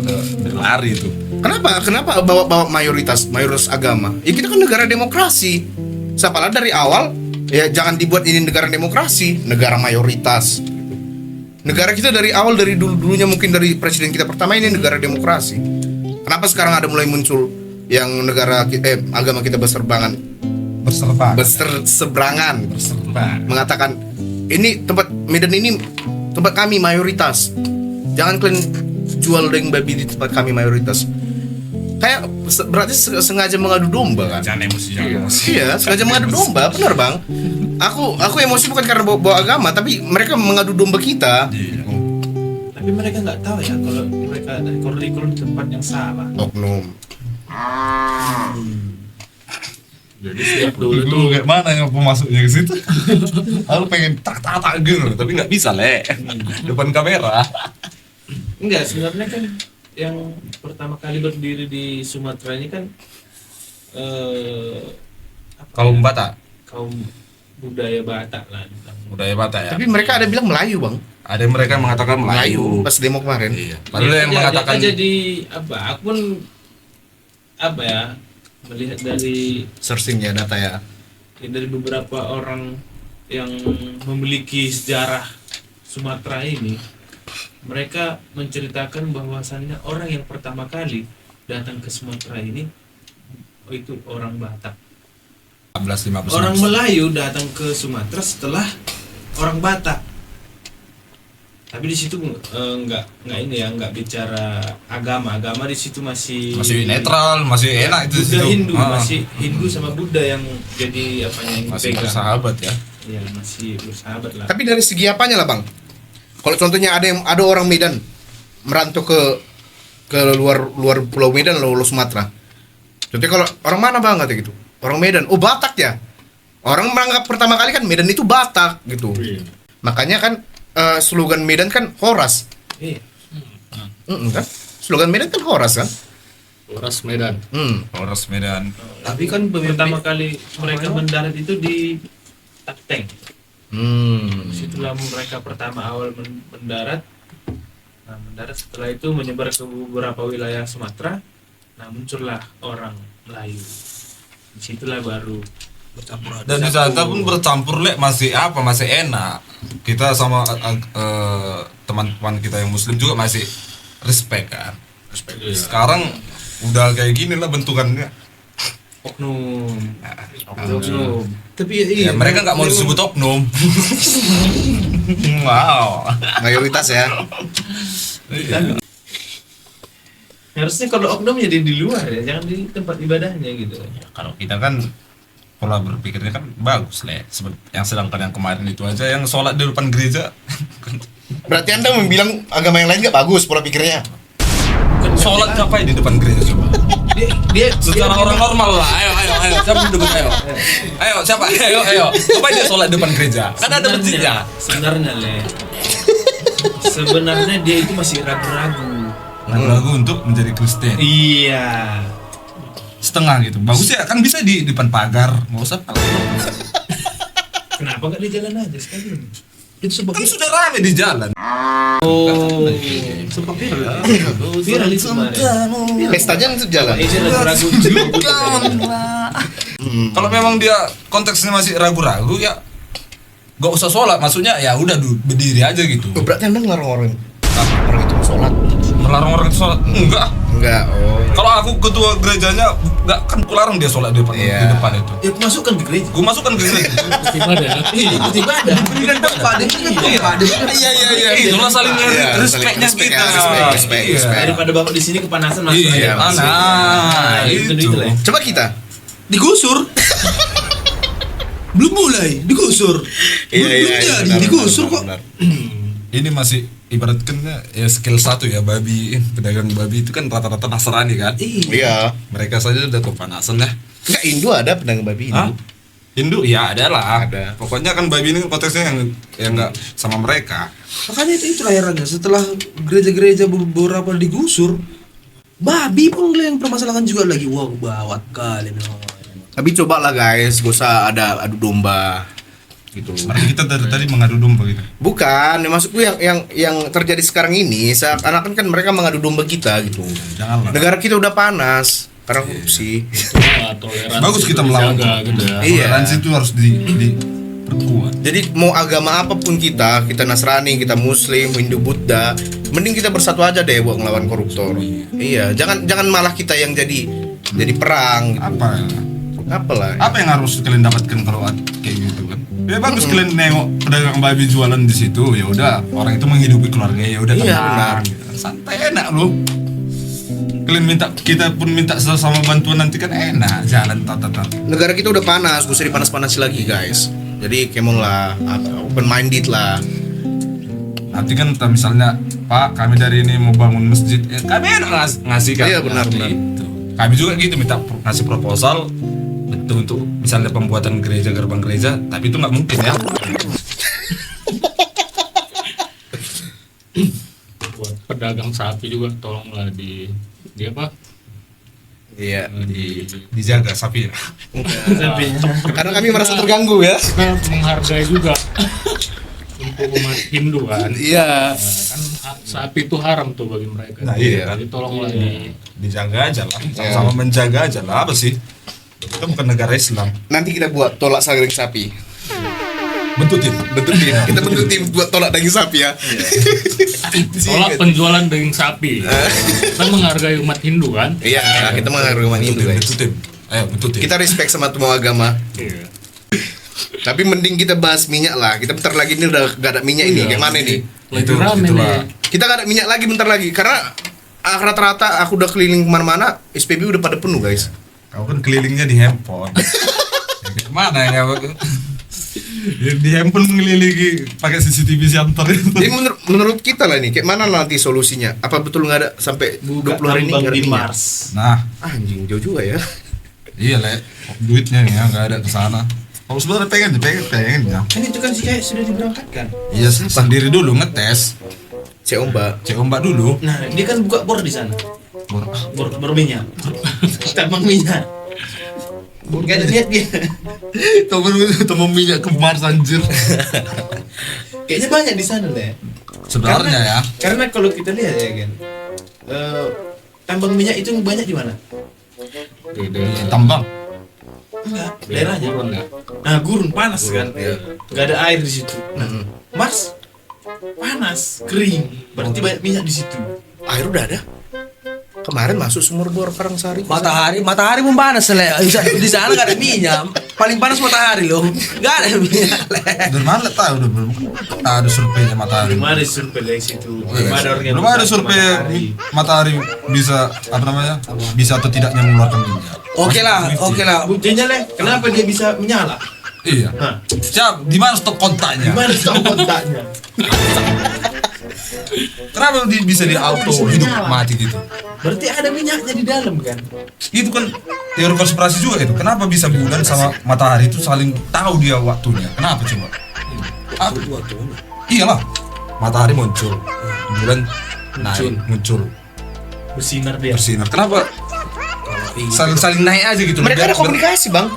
S5: lari itu.
S4: Kenapa bawa mayoritas agama? Ya kita kan negara demokrasi. Siapalah dari awal ya jangan dibuat ini negara demokrasi, negara mayoritas. Negara kita dari awal dari dulunya mungkin dari presiden kita pertama ini negara demokrasi. Kenapa sekarang ada mulai muncul yang negara agama kita berseberangan mengatakan ini Medan ini tempat kami mayoritas. Jangan kalian jual daging babi di tempat kami mayoritas. Kayak berarti sengaja mengadu domba kan?
S5: Jangan emosi.
S4: Iya, sengaja mengadu domba, benar bang. Aku emosi bukan karena bawa agama, tapi mereka mengadu domba kita.
S8: Tapi mereka nggak tahu ya kalau mereka rekor di tempat yang salah.
S4: Oknum.
S7: Jadi siap dulu
S5: Itu
S7: tuh.
S5: kayak mana yang masuknya ke situ? Aku pengen tak gitu, tapi nggak bisa Le. Depan kamera.
S8: Enggak, sebenarnya kan yang pertama kali berdiri di Sumatera ini kan
S5: Kaum Batak,
S8: kaum budaya Batak lah.
S5: budaya Batak ya.
S4: Tapi mereka ada bilang Melayu bang.
S5: Ada yang mereka yang mengatakan Melayu.
S4: Pas demo kemarin.
S5: Iya. Padahal yang mengatakan
S8: jadi apa? Aku pun apa ya melihat dari
S4: Searchingnya data ya.
S8: dari beberapa orang yang memiliki sejarah Sumatera ini, mereka menceritakan bahwasannya orang yang pertama kali datang ke Sumatera ini itu orang Batak.
S5: 1450.
S8: Orang Melayu datang ke Sumatera setelah orang Batak. Tapi di situ nggak ini ya, nggak bicara agama di situ masih
S5: netral, masih enak itu di
S8: Buddha
S5: situ.
S8: Hindu, masih Hindu sama Buddha yang jadi apanya yang
S5: masih
S8: dipegang.
S5: bersahabat ya.
S8: Iya, masih bersahabat lah.
S4: Tapi dari segi apanya lah bang? Kalau contohnya ada orang Medan merantau ke luar Pulau Medan atau Luar Sumatera. Contohnya kalau orang mana bang kata gitu? Orang Medan. Oh Batak ya. Orang menganggap pertama kali kan Medan itu Batak gitu. Makanya kan slogan Medan kan Horas.
S8: Iya.
S4: Kan? Slogan Medan kan Horas kan?
S7: Horas Medan.
S5: Polres Medan.
S6: Tapi kan
S8: Pertama kali mereka mendarat itu di Tapteng. Disitulah mereka pertama awal mendarat. Nah, mendarat setelah itu menyebar ke beberapa wilayah Sumatera. Nah, muncullah orang Melayu. Disitulah baru bercampur.
S5: Dan di sana pun bercampur masih enak. Kita sama teman-teman kita yang Muslim juga masih respect kan. Sekarang udah kayak gini lah bentukannya.
S8: Oknum.
S6: tapi
S5: Ya, mereka nggak mau disebut oknum. Wow.
S4: Mayoritas ya.
S8: Harusnya kalau oknum jadi di luar ya, jangan di tempat ibadahnya gitu.
S5: Kalau kita kan pola berpikirnya kan bagus Le. Yang sedangkan yang kemarin itu aja yang sholat di depan gereja.
S4: Berarti anda bilang agama yang lain nggak bagus pola pikirnya?
S5: Sholat ngapain di depan gereja coba?
S8: Dia
S5: Secara orang normal lah. Ayo. Siapa duduk ayo. Ayo siapa? Ayo. Ngapain dia sholat di depan gereja? Kan ada masjidnya.
S8: Sebenarnya Le. Sebenarnya dia itu masih ragu-ragu.
S5: Ragu untuk menjadi Kristen.
S8: Iya.
S5: setengah gitu. Bagus ya, kan bisa di depan pagar. Nggak usah.
S8: Kenapa nggak di jalan aja sekalian?
S6: Itu sebab
S5: Kan sudah rame di jalan.
S6: sempat viral.
S8: Viral itu kemarin.
S4: Pestanya itu jalan.
S8: Ini ragu-ragu juga.
S5: Kalau memang dia konteksnya masih ragu-ragu ya gak usah sholat, maksudnya ya udah berdiri aja gitu.
S4: Oh, berarti Anda ngelarang orang itu sholat?
S5: Melarang orang itu sholat? Enggak.
S4: Oh.
S5: Kalau aku ketua gerejanya enggak kan kularang dia sholat di depan,
S4: Iya.
S5: di depan itu.
S6: Ya masukkan ke gereja.
S5: Gue masukkan ke gereja.
S7: Ibadah ya.
S6: Ikut ibadah. Diberikan tempat, diberikan tempat.
S5: Iya. Itulah saling
S4: Iya,
S5: respeknya
S4: saling
S5: kita.
S4: respect.
S5: Iya.
S8: Daripada bapak di sini kepanasan masuk
S5: Iya,
S8: aja.
S5: nah,
S8: Itu
S5: itu.
S8: lah.
S4: Coba kita.
S6: Digusur. Belum mulai, digusur. Belum jadi,
S4: benar,
S6: digusur kok.
S4: benar.
S5: Ini masih ibaratkan ya skill 1 ya, babi pedagang babi itu kan rata-rata Nasrani kan.
S4: Iya.
S5: Mereka saja udah kepanasan ya.
S4: Enggak, Indo ada pedagang babi
S5: Hah?
S4: Indo.
S5: Hindu ya ada lah.
S4: Ada.
S5: Pokoknya kan babi ini konteksnya yang nggak sama mereka.
S6: Makanya itulah herannya, setelah gereja-gereja beberapa digusur, babi pun yang permasalahan juga lagi. Wah, gawat kali memang.
S4: Tapi cobalah guys, gak usah ada adu domba gitu.
S5: Berarti kita dari tadi mengadu domba gitu.
S4: Bukan, maksudku yang terjadi sekarang ini seakan-akan kan mereka mengadu domba kita gitu.
S5: Janganlah.
S4: Negara kita udah panas karena korupsi.
S7: Nah, toleransi
S5: Bagus kita
S7: itu
S5: melawan
S7: dijaga gitu ya.
S4: Iya.
S5: Toleransi itu harus diperkuat.
S4: Jadi mau agama apapun kita Nasrani, kita Muslim, Hindu, Buddha, mending kita bersatu aja deh buat ngelawan koruptor. Iya, jangan malah kita yang jadi perang gitu. Apalah.
S5: Apa yang harus kalian dapatkan kalau kayak gitu kan? Ya bagus kalian nengok pedagang babi jualan di situ, ya udah orang itu menghidupi keluarganya, ya udah
S4: Iya,
S5: tenang,
S4: benar.
S5: gitu. Santai enak loh. Kalian kita pun minta sama bantuan nanti kan enak jalan tata.
S4: Negara kita udah panas, gak usah dipanas-panasi lagi guys. Jadi kemong lah, open minded lah.
S5: Nanti kan misalnya Pak kami dari ini mau bangun masjid, kami enak ngasih kan?
S4: Iya, benar.
S5: Gitu. Kami juga gitu minta ngasih proposal betul untuk misalnya pembuatan gerbang gereja, tapi itu nggak mungkin ya.
S7: Buat pedagang sapi juga tolonglah di apa?
S4: Iya.
S5: Dijaga sapi ya.
S4: Karena kami merasa terganggu ya.
S7: Kita menghargai juga untuk umat Hindu kan.
S4: Iya.
S7: Kan sapi itu haram tuh bagi mereka.
S5: Nah, iya.
S7: Jadi tolonglah
S5: Dijaga aja lah, sama-sama menjaga aja lah, apa sih? Kita bukan negara Islam.
S4: Nanti kita buat tolak daging sapi.
S5: Bentuk tim.
S4: Kita bentuk tim buat tolak daging sapi ya.
S7: Tolak penjualan daging sapi. Kita menghargai umat Hindu kan.
S4: Iya, kita menghargai umat Hindu guys.
S5: Bentuk tim. Ayo bentuk tim.
S4: Kita respect sama semua agama.
S7: Iya.
S4: Tapi mending kita bahas minyak lah. Kita bentar lagi ini udah gak ada minyak ini. Kayak mana nih?
S7: Lagi rame
S5: itulah.
S7: nih.
S4: Kita gak ada minyak lagi bentar lagi. Karena rata-rata aku udah keliling kemana-mana, SPBU udah pada penuh guys.
S5: Kau kan kelilingnya di handphone. Kemana ya? Di handphone mengelilingi pakai CCTV center itu.
S4: Jadi menurut kita lah nih, kayak mana nanti solusinya? Apa betul nggak ada sampai 20 hari ini nggak ada
S8: di
S4: minyak?
S8: Mars.
S5: Nah,
S4: Anjing jauh juga ya.
S5: iya le, duitnya ya nggak ada ke sana. Kalau sebenarnya pengen ya.
S8: Kan itu kan sih kayak sudah diberangkatkan.
S5: Iya sendiri dulu ngetes,
S4: Cek ombak.
S5: cek ombak dulu.
S8: Nah, dia kan buka bor di sana.
S5: Bor-
S8: Bor minyak. Tambang minyak. Gak ada lihat dia.
S5: Temen minyak ke Mars anjir.
S8: Kayaknya banyak di sana deh.
S5: Sebenarnya ya.
S8: Karena kalau kita lihat ya kan, tambang minyak itu banyak di mana?
S5: Tambang.
S8: Enggak, daerahnya.
S7: Gurun ya.
S8: Nah, gurun panas kan. Gak ada air di situ.
S4: Mm-mm.
S8: Mars panas, kering. Berarti banyak minyak di situ.
S4: Air udah ada. Kemarin masuk sumur bor Karangsari.
S6: Matahari pun panas le. Di sana gak ada minyak. Paling panas matahari loh. Gak ada minyak le.
S5: Dari mana tahu udah belum ada surveinya matahari.
S8: Belum ada survei dari situ. Belum ada orang yang
S5: Belum ada
S8: bisa
S5: survei
S8: matahari.
S5: matahari bisa apa namanya? Bisa atau tidaknya mengeluarkan minyak.
S6: Oke lah.
S8: Buktinya le, kenapa dia bisa menyala?
S5: Iya.
S8: Hah?
S5: Siap, di mana stop kontaknya?
S8: Gimana tahu kontaknya?
S5: Kenapa bisa di auto
S8: Bisa
S5: hidup
S8: menyala.
S5: mati gitu?
S8: Berarti ada minyaknya di dalam kan?
S5: Itu kan teori konspirasi juga itu. Kenapa bisa bulan sama matahari itu saling tahu dia waktunya? Kenapa coba? Iyalah. Matahari muncul, bulan naik muncul
S8: Bersinar dia.
S5: bersinar. Kenapa saling naik aja gitu.
S4: Mereka ada komunikasi, Bang.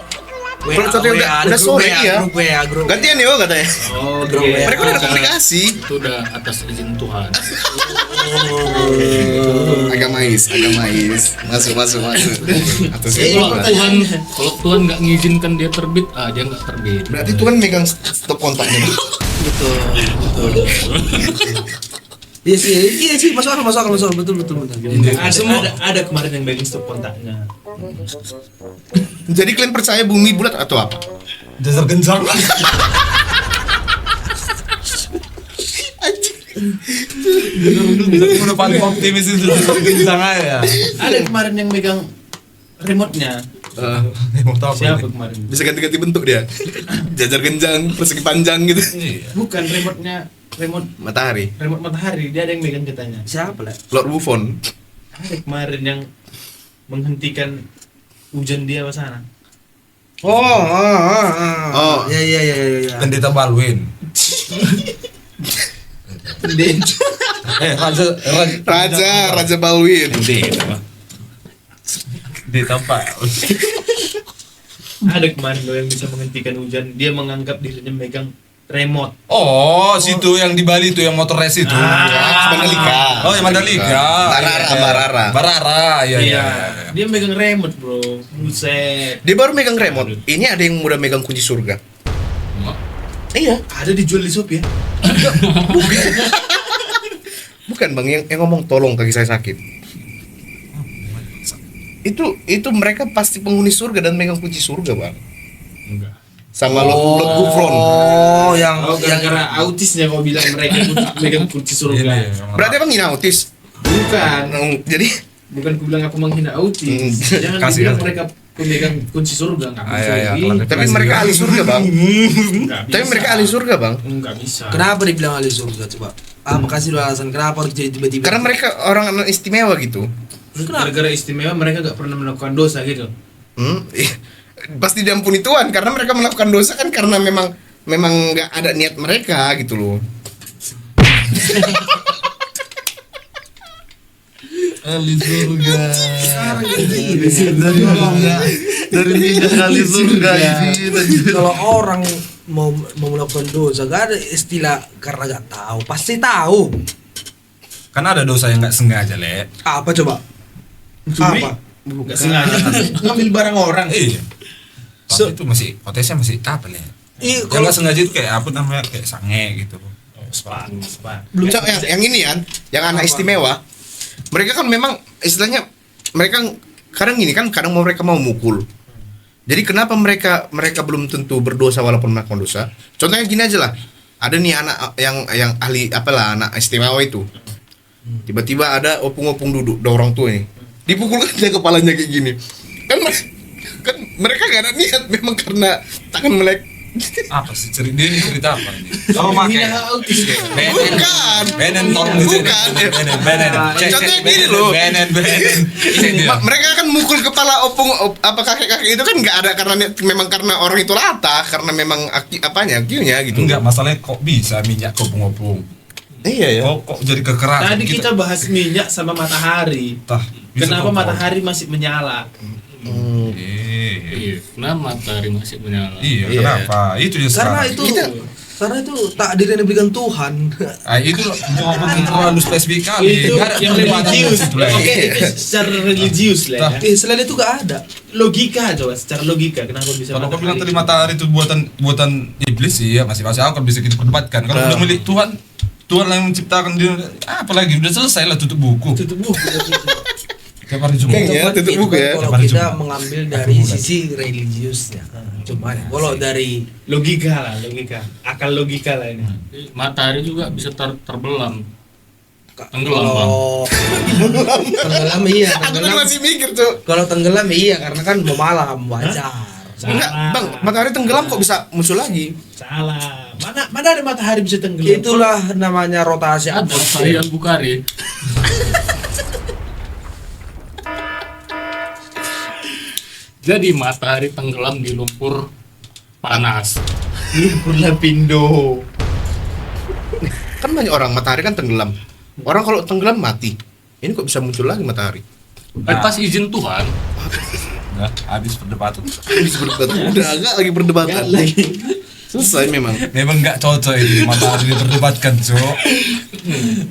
S4: Kalau contohnya udah sore ya.
S6: Grup
S4: Gantian yo katanya.
S6: Oh, grup WA.
S4: Mereka udah ada komunikasi.
S7: Itu udah atas izin Tuhan.
S4: Agamais. Masuk. Atas
S7: Kalau Tuhan nggak ngizinkan dia terbit, dia nggak terbit.
S4: Berarti Tuhan megang stop kontaknya.
S6: Betul. Iya sih, masuk akal, betul.
S8: Ada kemarin yang bagian stop kontaknya.
S4: Jadi kalian percaya bumi bulat atau apa?
S5: Dasar genjang. Udah paling optimis itu dasar genjang aja.
S8: Ada kemarin yang megang remote-nya.
S5: Mau tahu
S8: Siapa kemarin?
S4: Bisa ganti-ganti bentuk dia. Jajar genjang, persegi panjang gitu.
S8: Bukan remote-nya, remote
S4: Matahari.
S8: matahari. Dia ada yang megang katanya.
S6: Siapa lah?
S4: Lord Buffon.
S8: Ada kemarin yang menghentikan hujan dia ke sana.
S4: Oh.
S6: Iya.
S5: Pendeta Balwin.
S4: Raja Balwin.
S5: Pendeta Balwin.
S8: Ada kemarin loh yang bisa menghentikan hujan. Dia menganggap dirinya megang remote.
S5: Oh, situ yang di Bali itu yang motor race itu.
S4: Mandalika.
S5: Oh, yang Mandalika. Barara. Iya.
S8: Dia megang remote, bro. Buset.
S4: Dia baru megang remote. Ini ada yang udah megang kunci surga. Iya.
S8: Ada dijual di Shopee ya?
S4: Bukan Bang yang ngomong tolong kaki saya sakit. Itu mereka pasti penghuni surga dan megang kunci surga, Bang.
S7: Enggak.
S4: Sama Lord Buffon.
S6: Yang
S8: Gara-gara autisnya kau bilang mereka megang kunci surga.
S4: Berarti Bang ini autis.
S8: Bukan.
S4: Jadi
S8: Bukan ku bilang aku menghina autis. Jangan
S5: Kasih,
S8: dibilang
S5: kasih.
S8: mereka pemegang kunci surga, nggak bisa.
S4: tapi mereka ahli surga, Bang. Tapi mereka ahli surga, Bang.
S8: Nggak bisa.
S6: Kenapa dibilang ahli surga coba? Kasih dulu alasan kenapa harus jadi tiba-tiba?
S4: Karena mereka orang istimewa gitu.
S8: Gara-gara istimewa mereka nggak pernah melakukan dosa gitu.
S4: Pasti diampuni Tuhan karena mereka melakukan dosa kan karena memang nggak ada niat mereka gitu loh.
S5: Ahli surga.
S6: Dari minyak ahli surga. Kalau orang mau melakukan dosa, gak ada istilah karena gak tahu, pasti tahu.
S5: Karena ada dosa yang nggak sengaja, Le.
S6: Apa coba?
S8: Curi?
S6: Apa?
S8: Nggak sengaja ngambil barang orang.
S5: Iya. Tapi itu masih potensinya masih apa, Le?
S6: Iya,
S5: Yang nggak sengaja itu kayak apa namanya, kayak sange gitu.
S8: Spa.
S4: Belum yang ini kan, yang anak istimewa. Mereka kan memang istilahnya mereka kadang gini kan, kadang mereka mau mukul. Jadi kenapa mereka belum tentu berdosa walaupun melakukan dosa? Contohnya gini aja lah. Ada nih anak yang ahli apalah anak istimewa itu. Tiba-tiba ada opung-opung duduk, ada orang tua nih. Dipukul aja kepalanya kayak gini. Kan mereka gak ada niat, memang karena tangan melek.
S5: Apa sih cerita apa ini? Oh,
S8: Menghina autis ya?
S5: Benen tolong di sini. Benen.
S4: Contohnya gini loh.
S5: Benen.
S4: Mereka kan mukul kepala opung apa kakek-kakek itu kan nggak ada karena memang karena orang itu rata, karena memang akinya gitu.
S5: Enggak, masalahnya kok bisa minyak kopung-opung.
S4: Iya ya.
S5: Kok jadi kekerasan?
S8: Tadi kita bahas minyak sama matahari. Kenapa matahari masih menyala?
S7: Iya, kenapa matahari masih menyala?
S5: Iya, kenapa? Itu dia
S6: Karena
S5: sekarang.
S6: karena itu takdir yang diberikan Tuhan.
S5: Itu terlalu spesifik kali.
S8: Itu
S5: Nggak ada
S8: yang
S5: perdebatan
S8: religius.
S5: situ, Le.
S8: Oke, itu secara religius lah ya.
S6: Selain itu gak ada.
S8: Logika coba, secara logika kenapa bisa
S5: Kalau kau bilang tadi matahari itu buatan iblis sih, ya masih akal bisa kita perdebatkan. Kalau udah milik Tuhan yang menciptakan dia, apalagi udah selesai lah, tutup buku.
S8: tutup buku.
S5: Tiap hari Jumat.
S4: Ya, tutup buku ya.
S6: Kalau kita mengambil dari sisi religiusnya. Cuma kalau dari
S8: Logika, akal logika lah ini.
S7: Matahari juga bisa terbelam. Tenggelam,
S6: kalau tenggelam iya,
S4: Aku
S6: tenggelam.
S4: masih mikir tuh.
S6: Kalau tenggelam iya karena kan mau malam wajar.
S4: Enggak, Bang, matahari tenggelam kok bisa muncul lagi?
S8: Salah. Mana ada matahari bisa tenggelam?
S6: Itulah namanya rotasi
S7: Ada
S6: atmosfer.
S7: Sahih Bukhari. Jadi matahari tenggelam di lumpur panas.
S8: Lumpur Lapindo.
S4: Kan banyak orang matahari kan tenggelam. Orang kalau tenggelam mati. Ini kok bisa muncul lagi matahari?
S7: Pas izin Tuhan.
S5: Nah, habis perdebatan.
S4: Habis perdebatan. Udah agak lagi perdebatan. Selesai memang.
S5: Memang nggak cocok ini matahari diperdebatkan, Cok.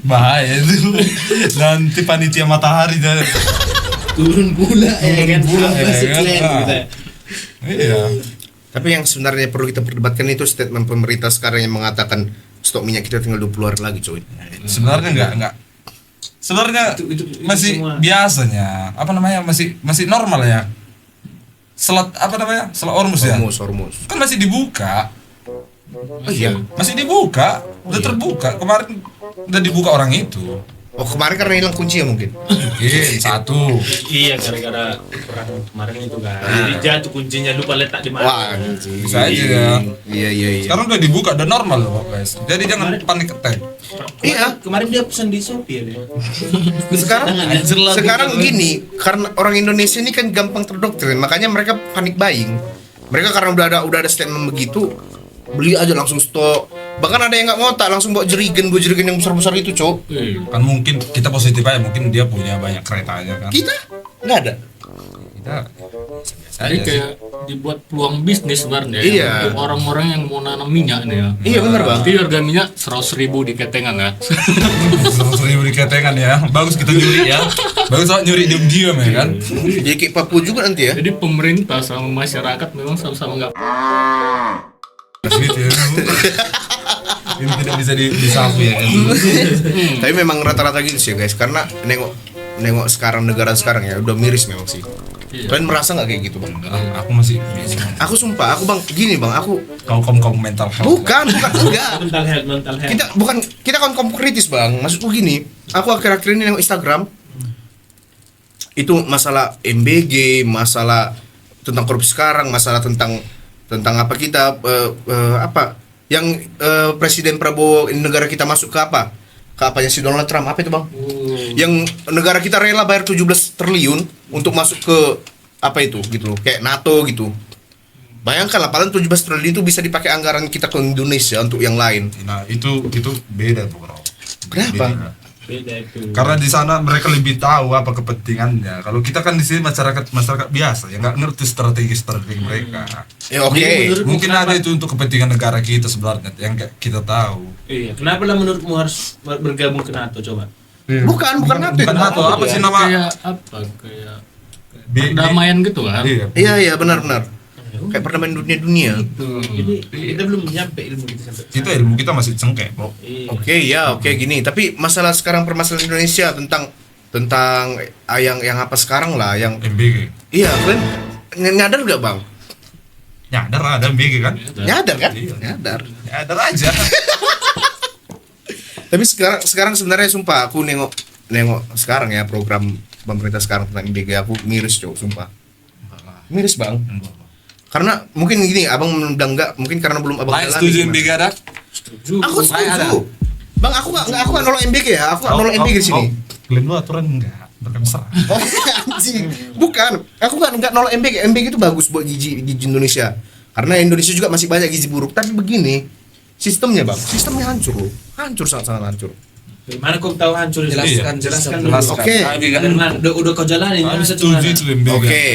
S5: Bahaya itu. Nanti panitia matahari dan
S6: Turun pula ya kan.
S5: pula,
S6: Apa
S5: ya
S6: sih,
S5: kan?
S6: Glenn,
S5: Ah.
S6: gitu.
S5: iya.
S4: Tapi yang sebenarnya perlu kita perdebatkan itu statement pemerintah sekarang yang mengatakan stok minyak kita tinggal 20 hari lagi, coy.
S5: Sebenarnya enggak. Sebenarnya
S8: Itu
S5: masih
S8: semua.
S5: biasanya, apa namanya? Masih normal ya. Selat apa namanya? Selat Hormuz ya.
S4: Hormuz.
S5: Kan masih dibuka.
S4: Oh iya.
S5: Masih dibuka, udah terbuka. Kemarin udah dibuka orang itu.
S4: Oh, kemarin karena hilang kunci ya mungkin.
S5: Mungkin satu.
S8: Iya, gara-gara perang kemarin itu kan. Jadi jatuh kuncinya, lupa letak di mana.
S4: Wah,
S5: Bisa aja ya.
S4: Iya.
S5: Sekarang udah dibuka, udah normal loh, guys. Jadi jangan panik attack.
S4: Iya.
S8: Kemarin dia pesan di Shopee ya dia.
S4: Sekarang gini, karena orang Indonesia ini kan gampang terdoktrin, makanya mereka panik buying. Mereka karena udah ada statement begitu, beli aja langsung stok. Bahkan ada yang nggak ngotak langsung bawa jerigen yang besar-besar itu, Cok.
S5: Kan mungkin kita positif aja, mungkin dia punya banyak keretanya kan.
S4: Kita nggak ada.
S5: Kita biasa
S7: Jadi
S5: aja sih.
S7: kayak dibuat peluang bisnis sebenarnya
S4: Iya.
S7: untuk orang-orang yang mau nanam minyak nih ya.
S4: Iya benar, Bang.
S7: Nanti harga minyak 100.000 di ketengan ya.
S5: 100.000 di ketengan ya. Bagus kita nyuri ya. Bagus soal nyuri diam-diam ya kan.
S4: Jadi kayak Papua juga nanti ya.
S7: Jadi pemerintah sama masyarakat memang sama-sama nggak
S5: Gitu ya. Ini tidak bisa disapu ya kan.
S4: Tapi memang rata-rata gitu sih, guys. Karena nengok sekarang negara sekarang ya udah miris memang sih.
S7: Iya.
S4: Kalian merasa nggak kayak gitu, Bang?
S5: Aku masih biasa.
S4: Aku sumpah, aku Bang, gini Bang, aku
S5: Kaum mental health.
S4: bukan enggak.
S8: Mental health.
S4: Kita kan kritis, Bang. Maksudku gini, aku akhir-akhir ini nengok Instagram itu masalah MBG, masalah tentang korupsi sekarang, masalah tentang apa kita apa yang Presiden Prabowo negara kita masuk ke apa? Ke apanya si Donald Trump, apa itu, Bang? Yang negara kita rela bayar 17 triliun untuk masuk ke apa itu gitu loh, kayak NATO gitu. Bayangkan lah, paling 17 triliun itu bisa dipakai anggaran kita ke Indonesia untuk yang lain.
S5: Nah, itu beda tuh, Bro.
S4: Kenapa?
S8: Beda itu.
S5: Karena di sana mereka lebih tahu apa kepentingannya. Kalau kita kan di sini masyarakat biasa ya nggak ngerti strategi mereka.
S4: Ya oke.
S5: Mungkin ada itu untuk kepentingan negara kita sebenarnya yang nggak kita tahu.
S8: Iya, kenapa lah menurutmu harus bergabung ke NATO coba?
S4: Bukan NATO.
S5: Bukan NATO, apa sih nama?
S7: kayak apa kayak perdamaian gitu kan.
S5: Iya.
S4: Iya benar. Kayak perdamaian dunia.
S8: Jadi kita belum nyampe ilmu kita sampai.
S5: Itu ilmu kita masih cengkeh, Bro.
S8: Iya.
S4: Oke gini. Tapi masalah sekarang permasalahan Indonesia tentang yang apa sekarang lah, yang
S5: MBG.
S4: iya kalian nyadar nggak, Bang?
S5: Nyadar ada MBG kan?
S4: Nyadar kan?
S5: Iya.
S4: Nyadar.
S5: Nyadar aja.
S4: Tapi sekarang sebenarnya sumpah aku nengok sekarang ya program pemerintah sekarang tentang IBG, aku miris, Cok, sumpah. Miris, Bang. Karena mungkin gini, Abang bilang enggak, mungkin karena belum Abang
S5: Lain
S4: jalani
S5: setuju
S4: gimana.
S5: MBG ada?
S4: Aku
S5: Saya ada.
S4: setuju. Bang, aku nggak nolak MBG ya, aku nggak nolak MBG di sini.
S5: Klaim lu aturan enggak? Berkesar.
S4: Oh, anjing. Bukan, aku nggak nolak MBG. MBG itu bagus buat gizi Indonesia. Karena Indonesia juga masih banyak gizi buruk. Tapi begini, sistemnya, Bang, sistemnya hancur loh. Hancur, sangat hancur.
S8: Gimana kau tahu hancur itu?
S6: Jelaskan,
S8: Iya,
S6: jelaskan
S8: dulu.
S5: Jelaskan.
S4: Oke.
S8: Dan udah kau jalanin, nggak bisa
S5: Setuju
S8: cuma.
S5: itu MBG.
S4: Oke.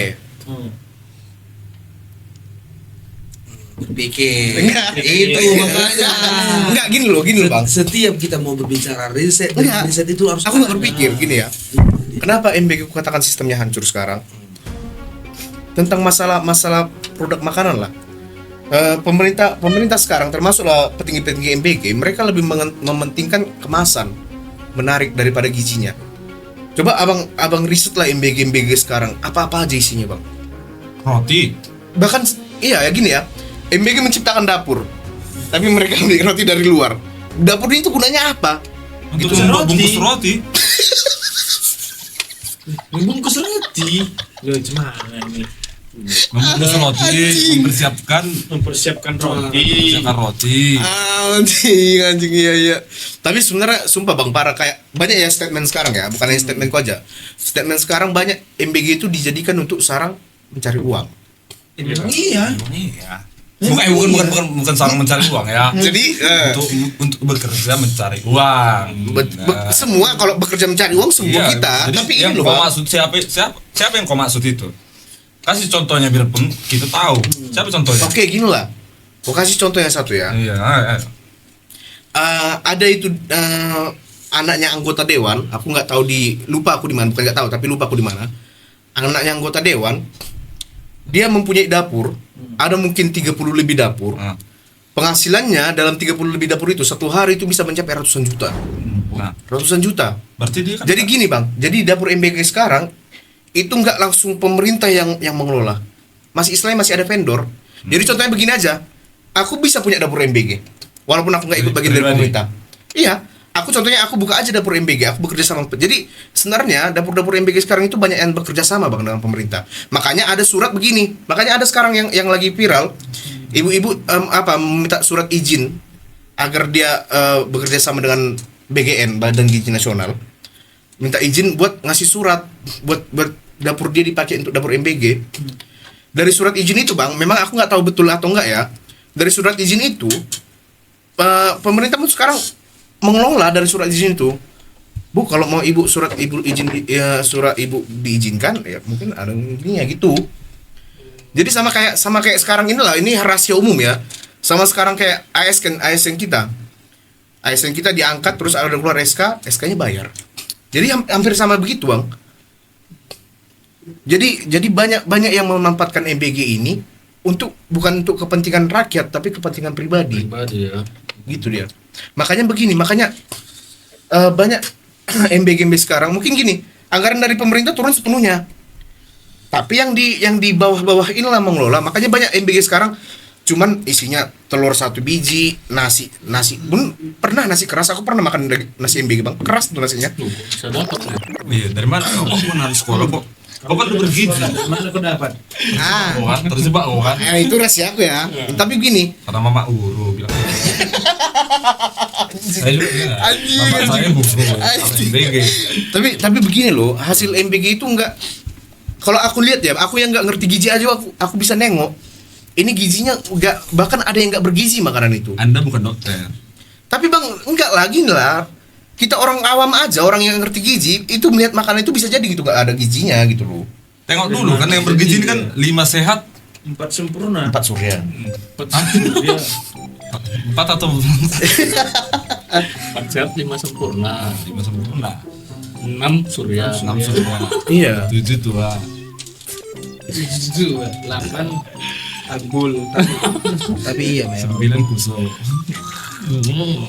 S6: Berpikir
S4: Enggak.
S6: itu makanya
S4: Enggak, gini loh, Bang.
S6: setiap kita mau berbicara riset
S4: Enggak.
S6: riset itu harus
S4: Aku nggak berpikir gini ya. Kenapa MBG katakan sistemnya hancur sekarang? Tentang masalah produk makanan lah. Pemerintah sekarang termasuklah petinggi-petinggi MBG, mereka lebih mementingkan kemasan, menarik daripada gizinya. Coba abang riset lah MBG sekarang, apa aja isinya, Bang?
S5: Roti.
S4: Bahkan iya ya gini ya, MBG menciptakan dapur, tapi mereka ambil roti dari luar. Dapur itu gunanya apa?
S5: Untuk
S8: Bungkus
S5: membuat
S8: roti.
S5: bungkus roti.
S8: Membungkus roti. Loh, gimana nih?
S5: Membungkus roti,
S8: Mempersiapkan roti.
S5: mempersiapkan roti.
S4: Anjing iya. Tapi sebenarnya sumpah Bang, parah, kayak banyak ya statement sekarang ya, bukan hanya statementku aja. Statement sekarang banyak MBG itu dijadikan untuk sarang mencari uang.
S6: iya
S5: Iya. Bukan sarang mencari uang ya.
S4: Jadi
S5: untuk bekerja mencari uang. Nah.
S4: semua kalau bekerja mencari uang semua
S5: Iya,
S4: kita,
S5: jadi
S4: tapi
S5: yang
S4: ini loh
S5: kau
S4: Bang.
S5: maksud siapa yang kau maksud itu? Kasih contohnya biar pun kita tahu. Siapa contohnya?
S4: Oke, gini lah. Gua kasih contoh yang satu ya.
S5: Iya,
S4: Ada itu anaknya anggota dewan, aku nggak tahu lupa aku di mana, bukan nggak tahu tapi lupa aku di mana. Anaknya anggota dewan, dia mempunyai dapur, ada mungkin 30 lebih dapur. Penghasilannya dalam 30 lebih dapur itu satu hari itu bisa mencapai ratusan juta.
S5: Nah,
S4: Ratusan juta.
S5: berarti dia kan
S4: Jadi gini bang, jadi dapur MBG sekarang itu nggak langsung pemerintah yang mengelola, istilahnya masih ada vendor. Jadi contohnya begini aja, aku bisa punya dapur MBG, walaupun aku nggak ikut bagian dari
S5: Pribadi.
S4: pemerintah. Iya, aku contohnya aku buka aja dapur MBG, aku bekerja sama. Jadi sebenarnya dapur-dapur MBG sekarang itu banyak yang bekerja sama bang dengan pemerintah. Makanya ada surat begini, makanya ada sekarang yang lagi viral, ibu-ibu minta surat izin agar dia bekerja sama dengan BGN, Badan Gizi Nasional, minta izin buat ngasih surat buat dapur dia dipakai untuk dapur MBG. Dari surat izin itu bang, memang aku nggak tahu betul atau enggak ya. Dari surat izin itu pemerintah pun sekarang mengelola dari surat izin itu. Bu, kalau mau ibu surat ibu izin surat ibu diizinkan ya mungkin ada ininya gitu. Jadi sama kayak sekarang inilah, ini rahasia umum ya. Sama sekarang kayak ASN kita. ASN kita diangkat terus ada keluar SK-nya bayar. Jadi hampir sama begitu, Bang. Jadi banyak yang memanfaatkan MBG ini bukan untuk kepentingan rakyat tapi kepentingan pribadi.
S7: Ya.
S4: Gitu dia. Makanya banyak MBG sekarang mungkin gini, anggaran dari pemerintah turun sepenuhnya. Tapi yang di bawah-bawah inilah mengelola. Makanya banyak MBG sekarang cuman isinya telur 1 biji, nasi pun pernah nasi keras, aku pernah makan nasi MBG bang, keras tuh nasinya.
S7: Bisa dapat ya.
S5: iya, dari mana? Kok harus sekolah kok? Kok kan udah bergizi?
S8: Mana kau dapat?
S5: Kan terjebak kan?
S4: Itu rahasia aku ya. Tapi gini,
S5: Karena mama uru bilang. Saya juga mama saya MBG.
S4: tapi begini loh, hasil MBG itu enggak, kalau aku lihat ya, aku yang nggak ngerti gizi aja aku bisa nengok. Ini gizinya enggak, bahkan ada yang nggak bergizi makanan itu.
S5: Anda bukan dokter.
S4: Tapi bang, enggak lagi lah. Kita orang awam aja, orang yang ngerti gizi, itu melihat makanan itu bisa jadi gitu, nggak ada gizinya gitu loh.
S5: Tengok dulu kan yang bergizi ini kan 5 sehat,
S8: 4 sempurna.
S4: 4 surya.
S5: 4 atau
S7: 4 sehat 5 sempurna.
S5: 5 sempurna.
S7: 6 surya.
S5: 6 sempurna.
S4: Iya.
S5: 7 tua.
S8: 8 agul.
S6: Tapi iya memang
S5: 9 kusuk.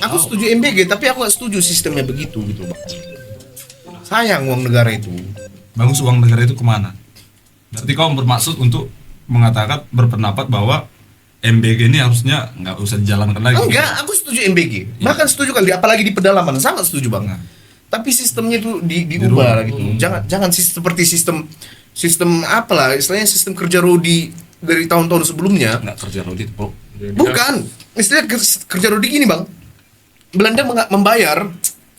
S4: Aku setuju MBG, tapi aku nggak setuju sistemnya begitu gitu bang. Sayang uang negara itu.
S5: Bagus, uang negara itu kemana? Berarti kau bermaksud untuk mengatakan, berpendapat bahwa MBG ini harusnya nggak usah dijalankan lagi.
S4: Enggak, aku setuju MBG. Bahkan setuju kali, apalagi di pedalaman, sangat setuju bang.
S5: Nah.
S4: Tapi sistemnya itu diubah gitu. Jangan seperti sistem apalah, istilahnya sistem kerja Rodi dari tahun-tahun sebelumnya.
S5: Nggak kerja audit, Bro.
S4: Bukan, istilahnya kerja Rodi gini bang. Belanda membayar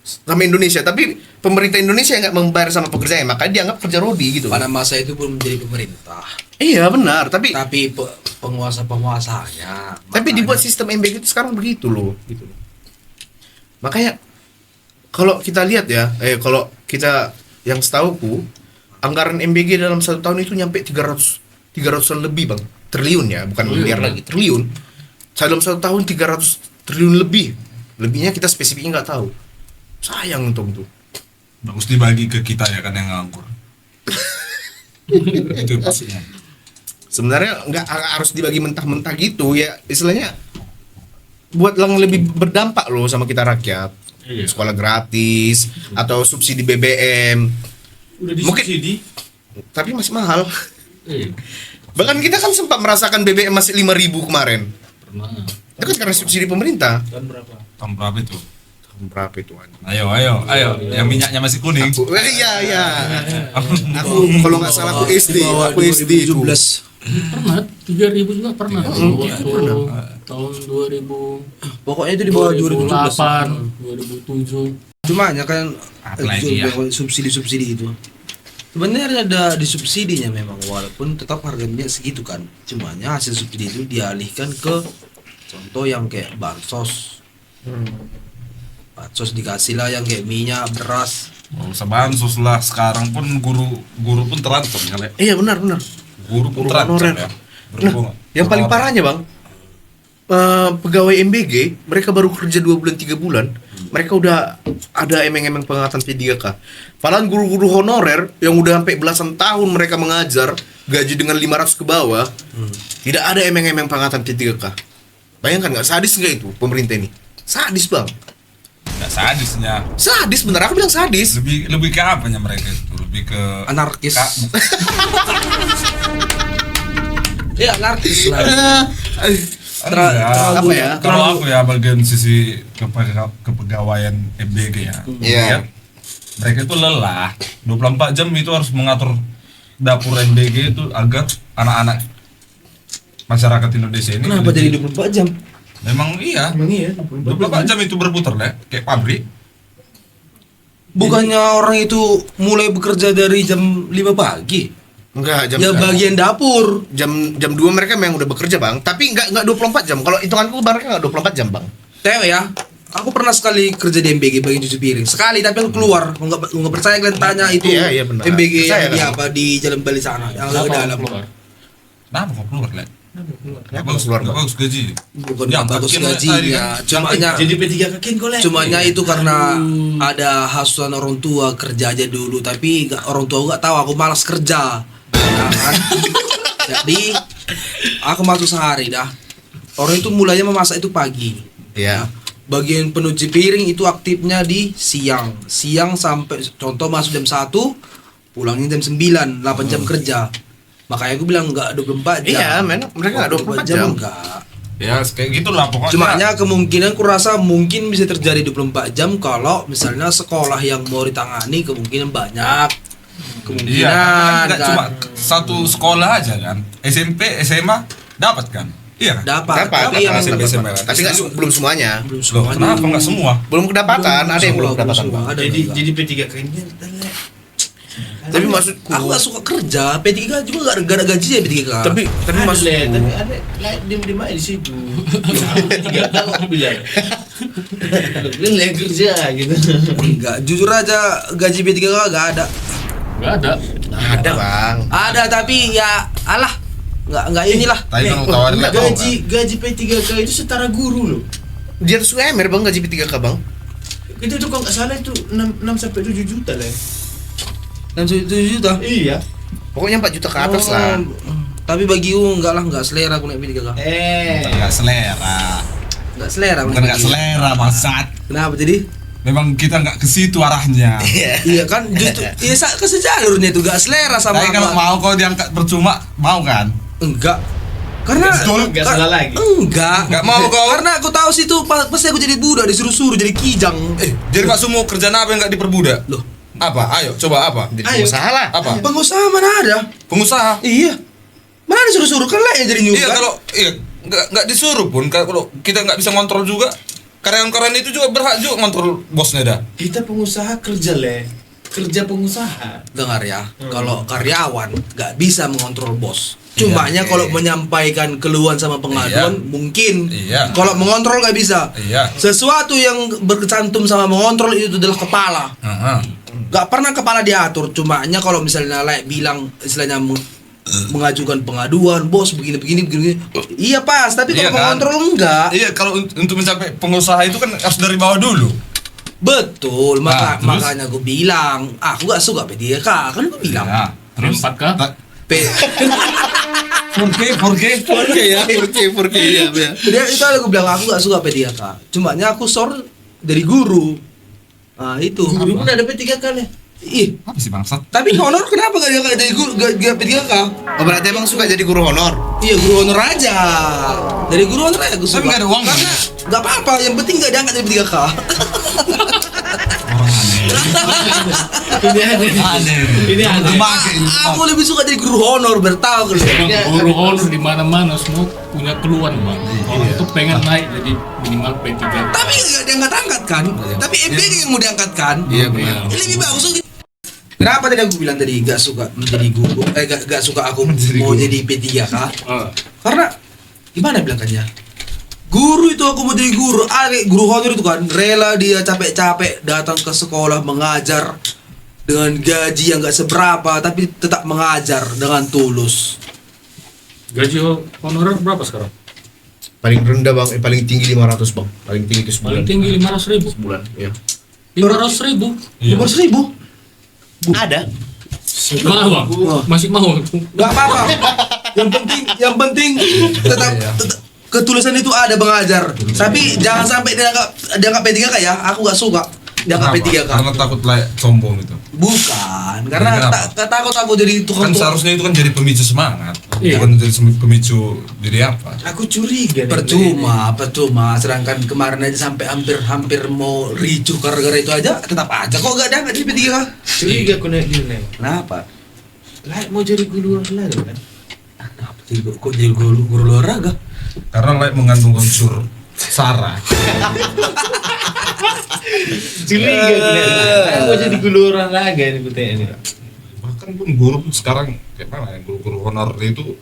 S4: sama Indonesia, tapi pemerintah Indonesia yang nggak membayar sama pekerjanya, makanya dianggap kerja Rodi gitu.
S6: pada masa itu pun menjadi pemerintah.
S4: Iya benar, tapi
S6: penguasa-penguasanya.
S4: dibuat sistem MBG itu sekarang begitu loh, gitu. Makanya kalau kita lihat ya, kalau kita yang setauku anggaran MBG dalam 1 tahun itu nyampe 300-an lebih bang, triliun ya, bukan miliar lagi, triliun. Dalam 1 tahun 300 triliun lebihnya kita spesifiknya nggak tahu. Sayang untuk itu.
S5: Bagus dibagi ke kita ya kan yang nganggur. Itu pastinya.
S4: Sebenarnya nggak harus dibagi mentah-mentah gitu ya, istilahnya buat yang lebih berdampak loh sama kita rakyat.
S7: Iya.
S4: Sekolah gratis atau subsidi BBM.
S8: Udah
S4: Mungkin-
S8: disubsidi.
S4: Tapi masih mahal.
S7: Iya.
S4: Bahkan kita kan sempat merasakan BBM masih 5.000 kemarin.
S7: Pernah.
S4: Itu kan karena subsidi pemerintah.
S8: Tahun berapa?
S5: Tahun berapa itu?
S4: Berapa itu?
S5: Ayo. Yang minyaknya masih kuning.
S4: Iya. Aku kalau nggak salah aku SD itu.
S6: 2017.
S7: Pernah 3.000 juga pernah. Waktu tahun 2000
S6: Pokoknya itu di bawah 2017.
S7: 2007.
S6: Cuma hanya kan
S5: Apalagi ya.
S6: subsidi itu. Sebenarnya ada di subsidinya memang, walaupun tetap harga minyak segitu kan. Cuma hanya hasil subsidi itu dialihkan ke contoh yang kayak bansos. Bansos dikasih lah yang kayak minyak, beras.
S5: Nggak usah bansos lah, sekarang pun guru pun terancam kali.
S4: Iya benar.
S5: Guru pun
S4: Guru
S5: terancam
S4: honorer.
S5: ya.
S4: Nah,
S5: Berhubungan.
S4: yang paling parahnya bang, pegawai MBG mereka baru kerja 2 bulan 3 bulan, mereka udah ada emeng-emeng pengangkatan P3K. Padahal guru-guru honorer yang udah sampai belasan tahun mereka mengajar, gaji dengan 500 ke bawah, tidak ada emeng-emeng pengangkatan P3K. Bayangkan nggak, sadis nggak itu pemerintah ini? Sadis bang.
S5: Nggak sadisnya.
S4: Sadis bener, aku bilang sadis.
S5: Lebih ke apanya mereka itu? Lebih ke
S6: Anarkis.
S5: Ka-
S6: Ya anarkis lah.
S5: Enggak.
S4: apa ya?
S5: Kalau aku ya bagian sisi kepegawaian MBG ya.
S4: Iya.
S5: lihat, mereka itu lelah. 24 jam itu harus mengatur dapur MBG itu agar anak-anak masyarakat Indonesia ini
S6: Kenapa jadi 24 jam?
S5: Memang iya.
S6: Emang iya.
S5: 24 jam itu berputar lah kayak pabrik.
S6: Bukannya orang itu mulai bekerja dari jam 5 pagi?
S4: Enggak, jam
S6: Ya bagian dapur.
S4: jam 2 mereka memang udah bekerja bang, tapi enggak 24 jam. Kalau hitunganku mereka enggak 24 jam bang.
S6: Tewe ya. Aku pernah sekali kerja di MBG bagian cuci piring. Sekali tapi aku keluar. Nggak percaya kalian tanya itu.
S4: Iya, benar.
S6: MBG
S4: Percaya
S6: yang di
S4: kan?
S6: apa di Jalan Bali sana. Yang agak
S7: Kenapa
S6: dalam.
S7: keluar?
S5: Kenapa kok keluar lah?
S4: Ya,
S5: Bagus,
S4: keluar,
S5: nggak
S4: Bang.
S5: bagus gaji.
S6: Bukan
S5: Yang
S6: bagus
S5: terakhir tadi
S6: gajinya.
S5: kan,
S6: Cumanya
S8: Jadi P3K kin kok lek.
S6: Cumanya itu karena ada hasutan orang tua kerja aja dulu, tapi orang tua gak tahu aku malas kerja. Ya kan? Jadi aku masuk sehari dah. Orang itu mulainya memasak itu pagi.
S4: Iya.
S6: Bagian pencuci piring itu aktifnya di siang. Siang sampai contoh masuk jam 1, pulangnya jam 9, 8 jam kerja. Makanya aku bilang enggak 24 jam.
S4: Iya, men, mereka nggak 24 jam.
S6: Enggak.
S5: Ya kayak gitulah pokoknya.
S6: Cumanya kemungkinan kurasa mungkin bisa terjadi 24 jam kalau misalnya sekolah yang mau ditangani kemungkinan banyak. Kemungkinan
S5: Iya, kan
S6: kan.
S5: cuma satu sekolah aja kan. SMP, SMA dapat kan? Iya kan?
S6: Dapat,
S4: Dapat,
S6: tapi yang
S5: SMP, SMA kan.
S4: Tapi nggak belum semuanya.
S6: belum
S5: Loh,
S6: semuanya.
S5: kenapa nggak semua?
S4: Belum kedapatan, ada yang belum kedapatan
S6: semua.
S4: bang.
S6: Ada
S8: Jadi
S6: juga.
S8: jadi P3K ini
S4: Tapi maksudku,
S6: Aku gak suka kerja, P3K juga gak ada gaji ya P3K.
S4: tapi maksudku,
S8: tapi ada diem aja di situ. P3K aku bilang. Bilang lek kerja gitu.
S6: enggak, jujur aja gaji P3K gak ada.
S7: Nggak ada.
S4: ada bang.
S6: Ada tapi ya alah, enggak inilah.
S5: Tadi kalau tawarin nggak tahu kan?
S8: Gaji P3K itu setara guru loh.
S4: Di atas UMR bang, gaji P3K bang.
S8: Itu tuh kalau nggak salah itu 6 sampai 7 juta lah.
S6: 7 juta.
S8: Iya.
S4: Pokoknya 4 juta ke atas lah.
S6: Tapi bagi enggak lah, enggak selera aku naik P3K.
S5: Bukan nggak selera.
S6: Enggak selera.
S5: Bukan nggak selera bangsat.
S6: Kenapa jadi?
S5: Memang kita nggak ke situ arahnya.
S6: Iya kan, justru iya ke sejalurnya itu gak selera sama
S5: Tapi kalau mau kau diangkat percuma, mau kan?
S6: enggak. Karena
S8: Nggak salah lagi.
S6: Enggak.
S5: Nggak mau kau?
S6: Karena aku tahu situ pasti aku jadi budak, disuruh-suruh jadi kijang.
S5: Jadi Pak Sumo kerjaan apa yang nggak diperbudak?
S6: Loh,
S5: Apa? Ayo, coba apa?
S4: Jadi
S8: Ayo.
S4: pengusaha lah.
S5: Apa?
S6: pengusaha mana ada?
S5: Pengusaha.
S6: Iya. Mana disuruh-suruh kan lah yang jadi nyugat.
S5: Iya kalau nggak disuruh pun kalau kita nggak bisa ngontrol juga karyawan-karyawan itu juga berhak juga ngontrol bosnya dah.
S8: Kita pengusaha kerja leh. Kerja pengusaha.
S6: Dengar ya, kalau karyawan nggak bisa mengontrol bos. Cumanya kalau menyampaikan keluhan sama pengaduan
S5: Iya.
S6: mungkin.
S5: Iya.
S6: Kalau mengontrol nggak bisa.
S5: Iya.
S6: Sesuatu yang bercantum sama mengontrol itu adalah kepala. Gak pernah kepala diatur. Cumanya kalau misalnya bilang istilahnya mengajukan pengaduan, bos begini. Iya pas, tapi kalau
S5: Iya kan?
S6: mengontrol enggak.
S5: Iya kalau untuk mencapai pengusaha itu kan harus dari bawah dulu.
S6: Betul,
S5: Nah, terus?
S6: makanya gue bilang, aku gak suka P3K, kan gue bilang.
S5: Ya, terus
S7: 4 kah?
S6: P
S5: 4K ya.
S4: 4K ya.
S6: Dia itu aku bilang aku gak suka P3K. Cumanya aku dari guru. Nah, itu.
S8: Guru pun ada P3K leh.
S6: Ih,
S5: Apa sih bangsat?
S6: tapi honor kenapa gak dia jadi guru gak P3K?
S4: Oh berarti emang suka jadi guru honor?
S6: Iya, guru honor aja. Dari guru honor aja gue suka.
S5: Tapi nggak ada uang,
S6: Karena gak apa-apa, yang penting gak diangkat jadi P3K.
S5: Orang aneh.
S8: Ini aneh. Ini aneh.
S6: Aku lebih suka jadi guru honor, bertahu kalau
S7: Emang guru honor di mana-mana semua punya keluhan bang. Orang tuh pengen naik jadi minimal P3.
S6: tapi gak diangkat-angkat kan? Tapi MBG yang mau diangkat kan?
S4: Iya benar.
S6: Lebih bagus lagi. Kenapa tadi aku bilang tadi gak suka menjadi guru? Gak suka aku mau jadi P3K? Karena gimana bilangkannya? Guru itu aku mau jadi guru. Guru honor itu kan rela dia capek-capek datang ke sekolah mengajar dengan gaji yang gak seberapa tapi tetap mengajar dengan tulus.
S7: Gaji honorer berapa sekarang?
S4: Paling rendah bang, paling tinggi 500 bang, paling tinggi itu sebulan.
S7: Paling tinggi 500.000.
S4: Sebulan, ya.
S7: 500.000.
S6: 500.000?
S4: Ada.
S7: Mahal bang, masih mau.
S6: Gak apa-apa. yang penting tetap ketulusan itu ada Bang Ajar. Tapi jangan sampai dianggap P3K ya. Aku gak suka dianggap P3K.
S5: Karena takut sombong itu.
S6: Bukan, karena takut aku jadi tukang
S5: Kan seharusnya itu kan jadi pemicu semangat,
S7: Iya.
S5: bukan jadi pemicu jadi apa.
S8: Aku curiga nih.
S6: percuma. Sedangkan kemarin aja sampai hampir mau ricuh gara-gara itu aja, tetap aja kok gak ada di P3K.
S8: Curiga aku naik dia nih.
S6: Kenapa?
S8: Lah mau jadi guru olahraga kan?
S6: Kenapa kok jadi guru olahraga?
S5: Karena mengandung unsur sara.
S8: Curiga aku naik. Mau jadi guru olahraga ini kutanya nih.
S5: Bahkan pun guru pun sekarang kayak mana ya, guru honor itu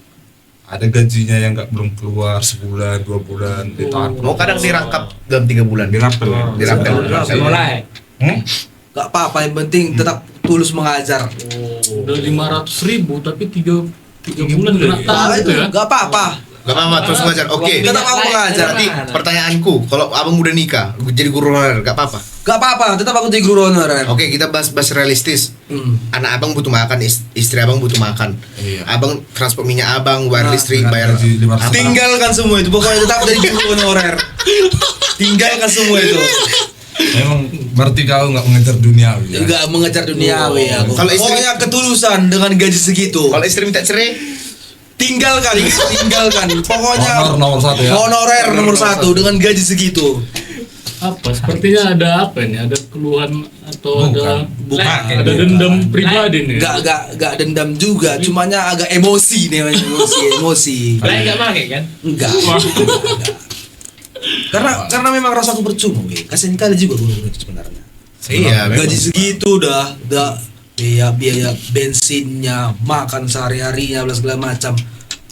S5: ada gajinya yang belum keluar sebulan 2 bulan ditahan.
S4: Mau kadang dirangkap dalam 3 bulan.
S5: Dirapel ya?
S4: Dirapel.
S8: Mulai.
S6: Gak apa-apa, yang penting tetap tulus mengajar.
S7: Udah 500.000 tapi 3 bulan kena tahan gitu ya.
S6: Gak apa-apa.
S4: Gak apa-apa, terus mengajar. Oke.
S6: Tetap aku mengajar.
S4: Berarti pertanyaanku, kalau abang udah nikah, jadi guru honorer, gak apa-apa.
S6: Gak apa-apa, tetap aku jadi guru honorer.
S4: Oke, kita bahas realistis. Anak abang butuh makan, istri abang butuh makan.
S5: Iya.
S4: Abang transport minyak abang, bayar listrik,
S5: dengan
S4: bayar
S5: gaji 500.
S4: apa.
S6: Tinggalkan semua itu, pokoknya tetap jadi guru honorer. Tinggalkan semua itu.
S5: Memang berarti kau nggak mengejar duniawi ya?
S6: Enggak mengejar duniawi aku.
S4: Kalau istri-
S6: Pokoknya ketulusan dengan gaji segitu.
S4: Kalau istri minta cerai,
S6: Tinggalkan. Pokoknya
S5: Honor nomor 1 ya.
S6: honorer nomor 1 dengan gaji segitu.
S7: Apa? Sepertinya ada apa ini? Ada keluhan atau
S5: Bukan.
S7: ada dendam pribadi nih.
S6: Enggak dendam juga, cumanya agak emosi nih, emosi.
S8: Lah enggak pakai kan?
S6: Enggak. Karena memang rasaku percuma, weh. Kasian kali juga guru itu sebenarnya.
S4: iya.
S6: Gaji segitu udah biaya bensinnya, makan sehari-harinya, segala macam.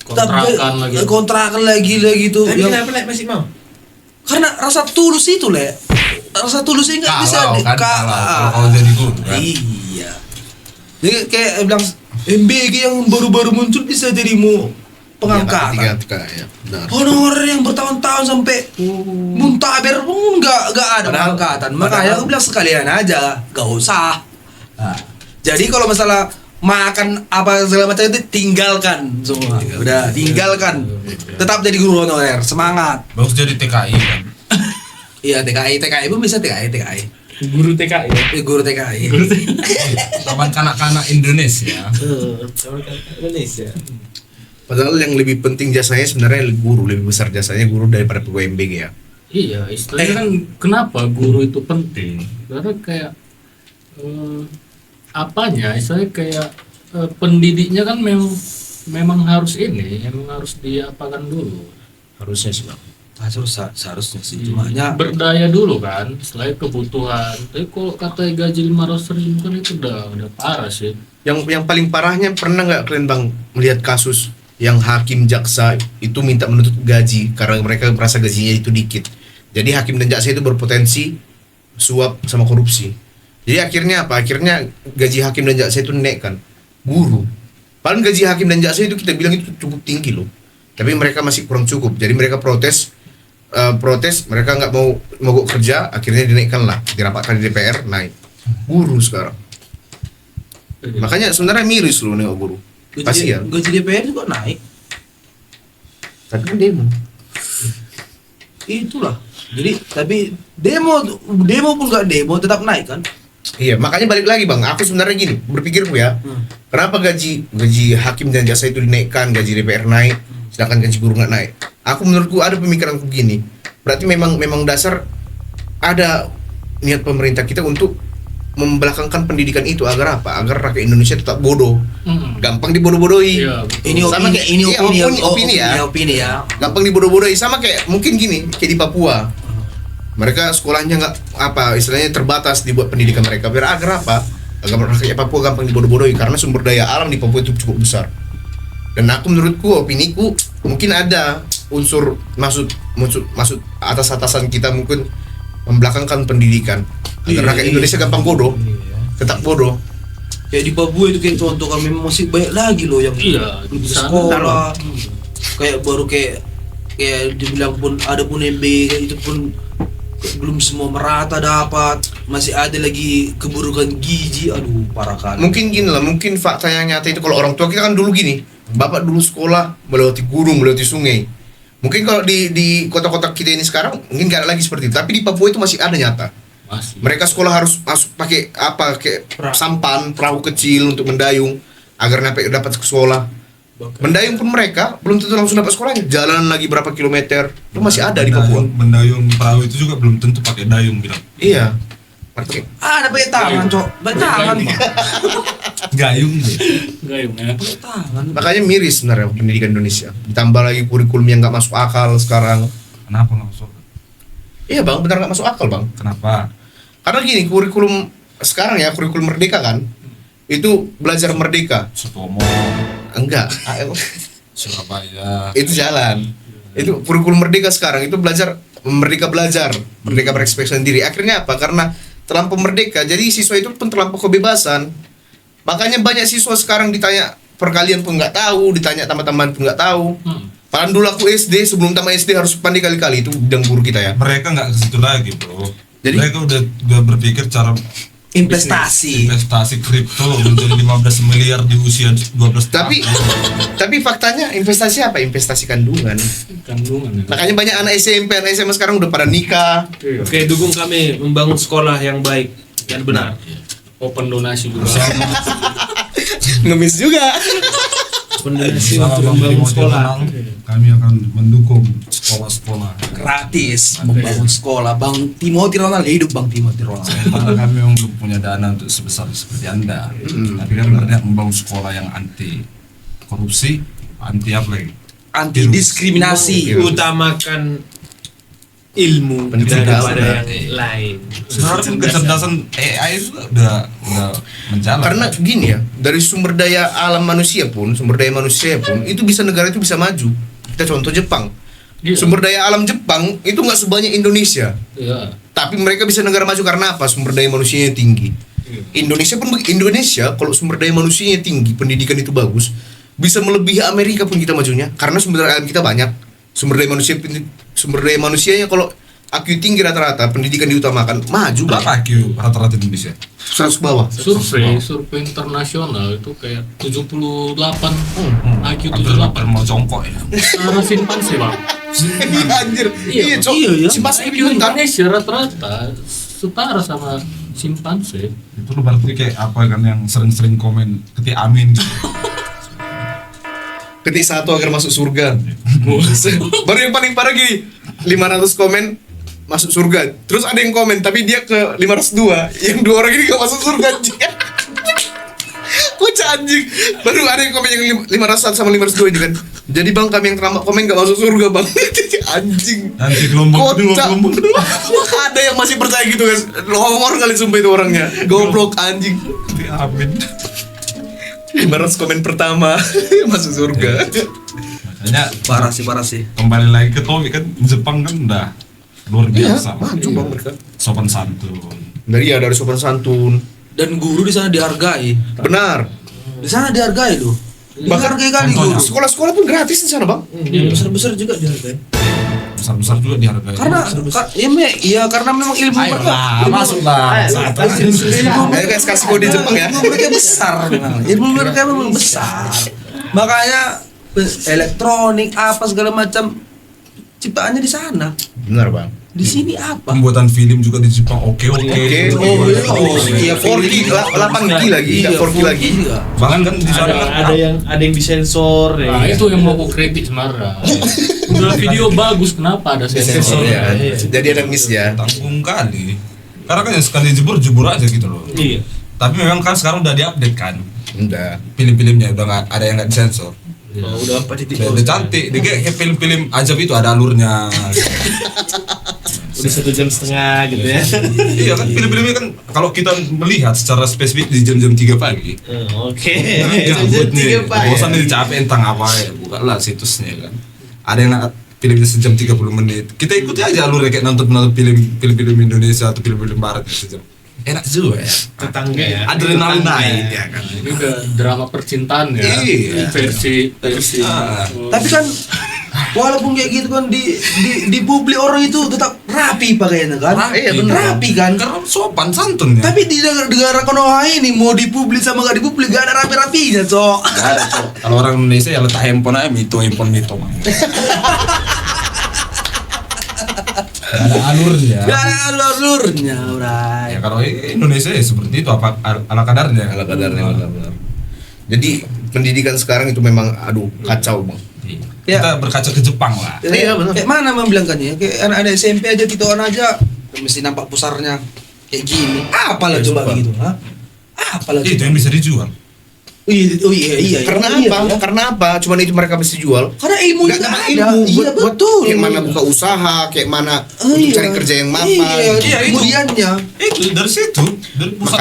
S6: Kontrakan lagi tuh.
S8: Tapi kenapa Lek masih mau?
S6: Karena rasa tulus itu, Le. Rasa tulusnya nggak bisa
S5: kalau jadi guru kan.
S6: Iya. Jadi kayak bilang MBG yang baru-baru muncul bisa jadi pengangkatan.
S4: Ya, benar.
S6: Honorer yang bertahun-tahun sampai muntaber pun nggak ada pengangkatan. Makanya aku bilang sekalian aja, gak usah. Nah, jadi kalau masalah makan apa segala macam itu tinggalkan semua. Udah tinggalkan. Tetap jadi guru honorer, semangat.
S5: Bagus jadi TKI kan.
S6: Iya, TKI pun bisa TKI.
S8: Guru TKI ya?
S6: Guru TKI.
S5: Taman kanak-kanak Indonesia.
S8: Indonesia.
S4: Padahal yang lebih penting jasanya sebenarnya guru, lebih besar jasanya guru daripada pegawai MBG ya.
S7: Iya, istilahnya kan kenapa guru itu penting? Karena kayak apanya? Istilahnya kayak pendidiknya kan memang harus harus diapakan dulu.
S4: Harusnya sih bang.
S6: Seharusnya sih, cumanya
S7: Berdaya dulu kan, selain kebutuhan. Tapi kalau kata gaji 500.000 kan itu udah parah sih.
S4: Yang paling parahnya, pernah nggak kalian bang melihat kasus yang hakim jaksa itu minta menuntut gaji karena mereka merasa gajinya itu dikit. Jadi hakim dan jaksa itu berpotensi suap sama korupsi. Jadi akhirnya apa? Akhirnya gaji hakim dan jaksa itu naikkan. Guru. Paling gaji hakim dan jaksa itu kita bilang itu cukup tinggi loh. Tapi mereka masih kurang cukup. Jadi mereka protes, mereka nggak mau mogok kerja, akhirnya dinaikkan lah, dirapatkan di DPR, naik. Guru sekarang. Makanya sebenarnya miris loh nengok guru. Pasti ya.
S6: gaji DPR juga naik.
S4: Tapi kan demo.
S6: Itulah. Jadi tapi demo pun nggak demo tetap naik kan?
S4: Iya, makanya balik lagi bang. Aku sebenarnya gini, berpikirku ya, kenapa gaji hakim dan jaksa itu dinaikkan, gaji DPR naik, sedangkan gaji guru nggak naik? Aku menurutku ada pemikiranku gini. Berarti memang dasar ada niat pemerintah kita untuk membelakangkan pendidikan itu agar apa? Agar rakyat Indonesia tetap bodoh, gampang dibodoh-bodohi.
S7: Iya, betul.
S6: Ini
S4: Sama kayak- iya,
S6: opini ya.
S4: Gampang dibodoh-bodohi, sama kayak mungkin gini, kayak di Papua. Mereka sekolahnya nggak apa istilahnya terbatas dibuat pendidikan mereka biar agar apa? Agar rakyat Papua gampang dibodoh-bodohi karena sumber daya alam di Papua itu cukup besar. Dan menurutku, opiniku mungkin ada unsur maksud atas-atasan kita mungkin membelakangkan pendidikan agar rakyat Indonesia gampang bodoh, tetap bodoh.
S6: Kayak di Papua itu kayak contoh kan memang masih banyak lagi loh yang
S7: Iya, di sana
S6: sekolah. kayak baru kayak dibilang pun ada pun MB kayak itu pun belum semua merata dapat, masih ada lagi keburukan gizi, aduh parah kali.
S4: Mungkin gini lah, mungkin fakta yang nyata itu kalau orang tua kita kan dulu gini, bapak dulu sekolah melewati gunung, melewati sungai. Mungkin kalau di kota-kota kita ini sekarang mungkin gak ada lagi seperti itu, tapi di Papua itu masih ada nyata.
S7: Masih.
S4: Mereka sekolah harus masuk pakai apa, kayak sampan, perahu kecil untuk mendayung agar dapat ke sekolah. Mendayung pun mereka belum tentu langsung dapat sekolahnya, jalan lagi berapa kilometer, itu masih ada di Papua.
S5: Mendayung perahu itu juga belum tentu pakai dayung bilang.
S4: Iya. Pakai
S6: Ada pakai tangan, Cok. Pakai tangan.
S5: Gayung deh.
S7: Gayungnya.
S6: Pakai tangan.
S4: makanya miris sebenarnya pendidikan Indonesia. Ditambah lagi kurikulum yang nggak masuk akal sekarang.
S5: Kenapa nggak masuk?
S4: Iya bang, benar nggak masuk akal bang.
S5: Kenapa?
S4: Karena gini, kurikulum sekarang ya, kurikulum merdeka kan, itu belajar merdeka.
S5: Sutomo,
S4: Enggak,
S5: Surabaya.
S4: itu jalan. Itu kurikulum merdeka sekarang, itu belajar, merdeka berekspresi sendiri. Akhirnya apa? Karena terlampau merdeka, jadi siswa itu pun terlampau kebebasan. Makanya banyak siswa sekarang ditanya perkalian pun nggak tahu, ditanya teman-teman pun nggak tahu. Padahal dulu aku SD, sebelum tamat SD harus pandai kali-kali, itu bidang guru kita ya.
S5: Mereka nggak ke situ lagi, bro.
S4: Jadi-
S5: Mereka udah berpikir cara
S6: Investasi.
S5: investasi kripto menjadi 15 miliar di usia 12 tahun.
S4: Tapi faktanya investasi apa? Investasi kandungan.
S7: Kandungan.
S4: Makanya banyak anak SMP, anak SMA sekarang udah pada nikah.
S8: Oke, dukung kami membangun sekolah yang baik dan benar.
S7: Open donasi juga.
S4: Ngemis juga.
S8: Fondasi
S5: Sama
S8: untuk
S5: Bang
S8: membangun
S5: Timothy
S8: sekolah.
S5: tenang, kami akan mendukung sekolah-sekolah.
S6: Gratis membangun sekolah. Bang Timothy Ronald hidup, Bang Timothy Ronald.
S5: Karena kami memang belum punya dana untuk sebesar seperti Anda. Tapi kami berniat membangun sekolah yang anti korupsi, anti apa lagi?
S6: Anti diskriminasi.
S8: Utamakan ilmu
S4: Pendidikan
S8: daripada
S4: dasar.
S8: yang lain.
S5: Sebenarnya pun kecerdasan AI itu udah menjalan.
S4: Karena gini ya, dari sumber daya alam manusia pun, sumber daya manusia pun, itu bisa negara itu bisa maju. Kita contoh Jepang.
S7: Iya.
S4: Sumber daya alam Jepang itu nggak sebanyak Indonesia.
S7: Iya.
S4: Tapi mereka bisa negara maju karena apa? Sumber daya manusianya tinggi. Indonesia pun kalau sumber daya manusianya tinggi, pendidikan itu bagus, bisa melebihi Amerika pun kita majunya karena sumber daya alam kita banyak. Sumber daya manusianya kalau IQ tinggi rata-rata, pendidikan diutamakan, maju
S5: berapa
S4: Bang.
S5: IQ rata-rata di Indonesia?
S4: 100 ke bawah.
S7: Survei internasional itu kayak 78 IQ
S5: Hampir
S7: 78.
S5: mau jongkok ya.
S7: Setara simpanse bang.
S4: Anjir.
S7: Iya,
S4: Cok.
S6: iya, ya.
S4: Si Mas
S7: IQ
S4: lebih pintar.
S7: Indonesia rata-rata setara sama simpanse.
S5: Itu lo berarti kayak apa kan yang sering-sering komen ketik amin gitu.
S4: Ketik 1 agar masuk surga. Baru yang paling parah gini, 500 komen masuk surga. Terus ada yang komen tapi dia ke 502. Yang 2 orang ini gak masuk surga anjing. Bocah anjing. Baru ada yang komen yang 501 sama 502 juga kan. Jadi bang, kami yang terlambat komen gak masuk surga bang. Anjing.
S5: Nanti gelombang kedua,
S4: Kocak.
S5: gelombang kedua.
S4: Ada yang masih percaya gitu guys. Horor kali sumpah itu orangnya. Goblok anjing.
S5: Ketik amin.
S4: 500 komen pertama masuk surga.
S5: Makanya
S6: Parah sih.
S5: kembali lagi ke topik kan, Jepang kan udah luar biasa.
S4: Maju bang mereka.
S5: Sopan santun.
S4: Dari sopan santun.
S6: Dan guru di sana dihargai.
S4: Benar.
S6: Di sana dihargai loh. Dihargai kali
S5: contohnya.
S6: guru.
S4: Sekolah-sekolah pun gratis di sana bang.
S6: Yang besar-besar juga dihargai.
S5: Besar-besar juga dihargai.
S6: Karena karena memang ilmu
S5: Ayolah, masuklah.
S4: Ayo guys, kasih kode Jepang ya.
S6: Ilmu mereka besar memang. Ilmu mereka memang besar. Makanya elektronik apa segala macam ciptaannya di sana.
S4: Benar bang.
S6: Di sini apa?
S5: Pembuatan film juga di Jepang oke.
S4: Iya 4K, 8K lagi, nggak 4K lagi.
S5: Bahkan kan di sana kan
S8: Ada yang disensor ya.
S7: Nah, itu yang mau aku kritik sebenarnya. Udah video bagus, kenapa ada sensor?
S4: Ya. Jadi ada miss ya.
S5: tanggung kali. Karena kan yang sekali jebur aja gitu loh.
S8: Iya.
S5: Tapi memang kan sekarang udah diupdate kan.
S4: Udah.
S5: Film-filmnya udah nggak ada yang nggak disensor.
S8: Udah 4.0.
S5: Udah cantik. Dia kayak film-film ajab itu ada alurnya.
S8: Udah 1,5 jam gitu ya.
S5: Iya kan film-filmnya kan kalau kita melihat secara spesifik di jam-jam 3 pagi.
S8: Oke.
S5: Gabut nih, bosan nih capek entah apa ya, bukalah situsnya kan. Ada yang filmnya sejam 30 menit. Kita ikuti aja alurnya kayak nonton film-film Indonesia atau film-film barat ya, sejam. enak juga ya.
S8: Tetangga ya.
S5: Adrenalin naik ya kan.
S7: Ini udah drama percintaan ya.
S5: Iya.
S7: Versi.
S6: Tapi kan walaupun kayak gitu kan di publik orang itu tetap rapi pakaiannya kan.
S5: Rapi,
S6: Rapi kan.
S5: Karena sopan santun ya.
S6: Tapi di negara Konoha ini mau di publik sama gak di publik gak ada rapi-rapinya, Cok.
S5: Nggak ada, Cok. Kalau orang Indonesia ya letak handphone aja, handphone. Ada alurnya.
S6: Gak ada alur-alurnya, Bray.
S5: Ya kalau Indonesia ya seperti itu, apa ala kadarnya.
S4: Ala kadarnya benar-benar. Jadi pendidikan sekarang itu memang aduh kacau, Bang.
S6: Ya.
S5: Kita berkaca ke Jepang lah.
S4: Iya, benar.
S6: Kayak mana membilangkannya? Kayak anak-anak SMP aja titoan aja mesti nampak pusarnya kayak gini. Apalah coba gitu, ha? Apalah
S5: Itu
S6: coba.
S5: yang bisa dijual.
S6: Oh iya.
S4: Karena
S6: Iya,
S4: apa?
S6: iya.
S4: Karena apa? Cuman itu mereka mesti jual.
S6: Karena ilmu
S4: Nggak
S6: juga
S4: dapat
S6: ada.
S4: ilmu
S6: Iya
S4: buat
S6: betul.
S4: kayak mana buka usaha, kayak mana
S6: Oh,
S4: untuk
S6: iya.
S4: cari kerja yang mapan.
S6: Iya,
S5: itu.
S6: kemudiannya.
S5: Itu dari situ, dari pusat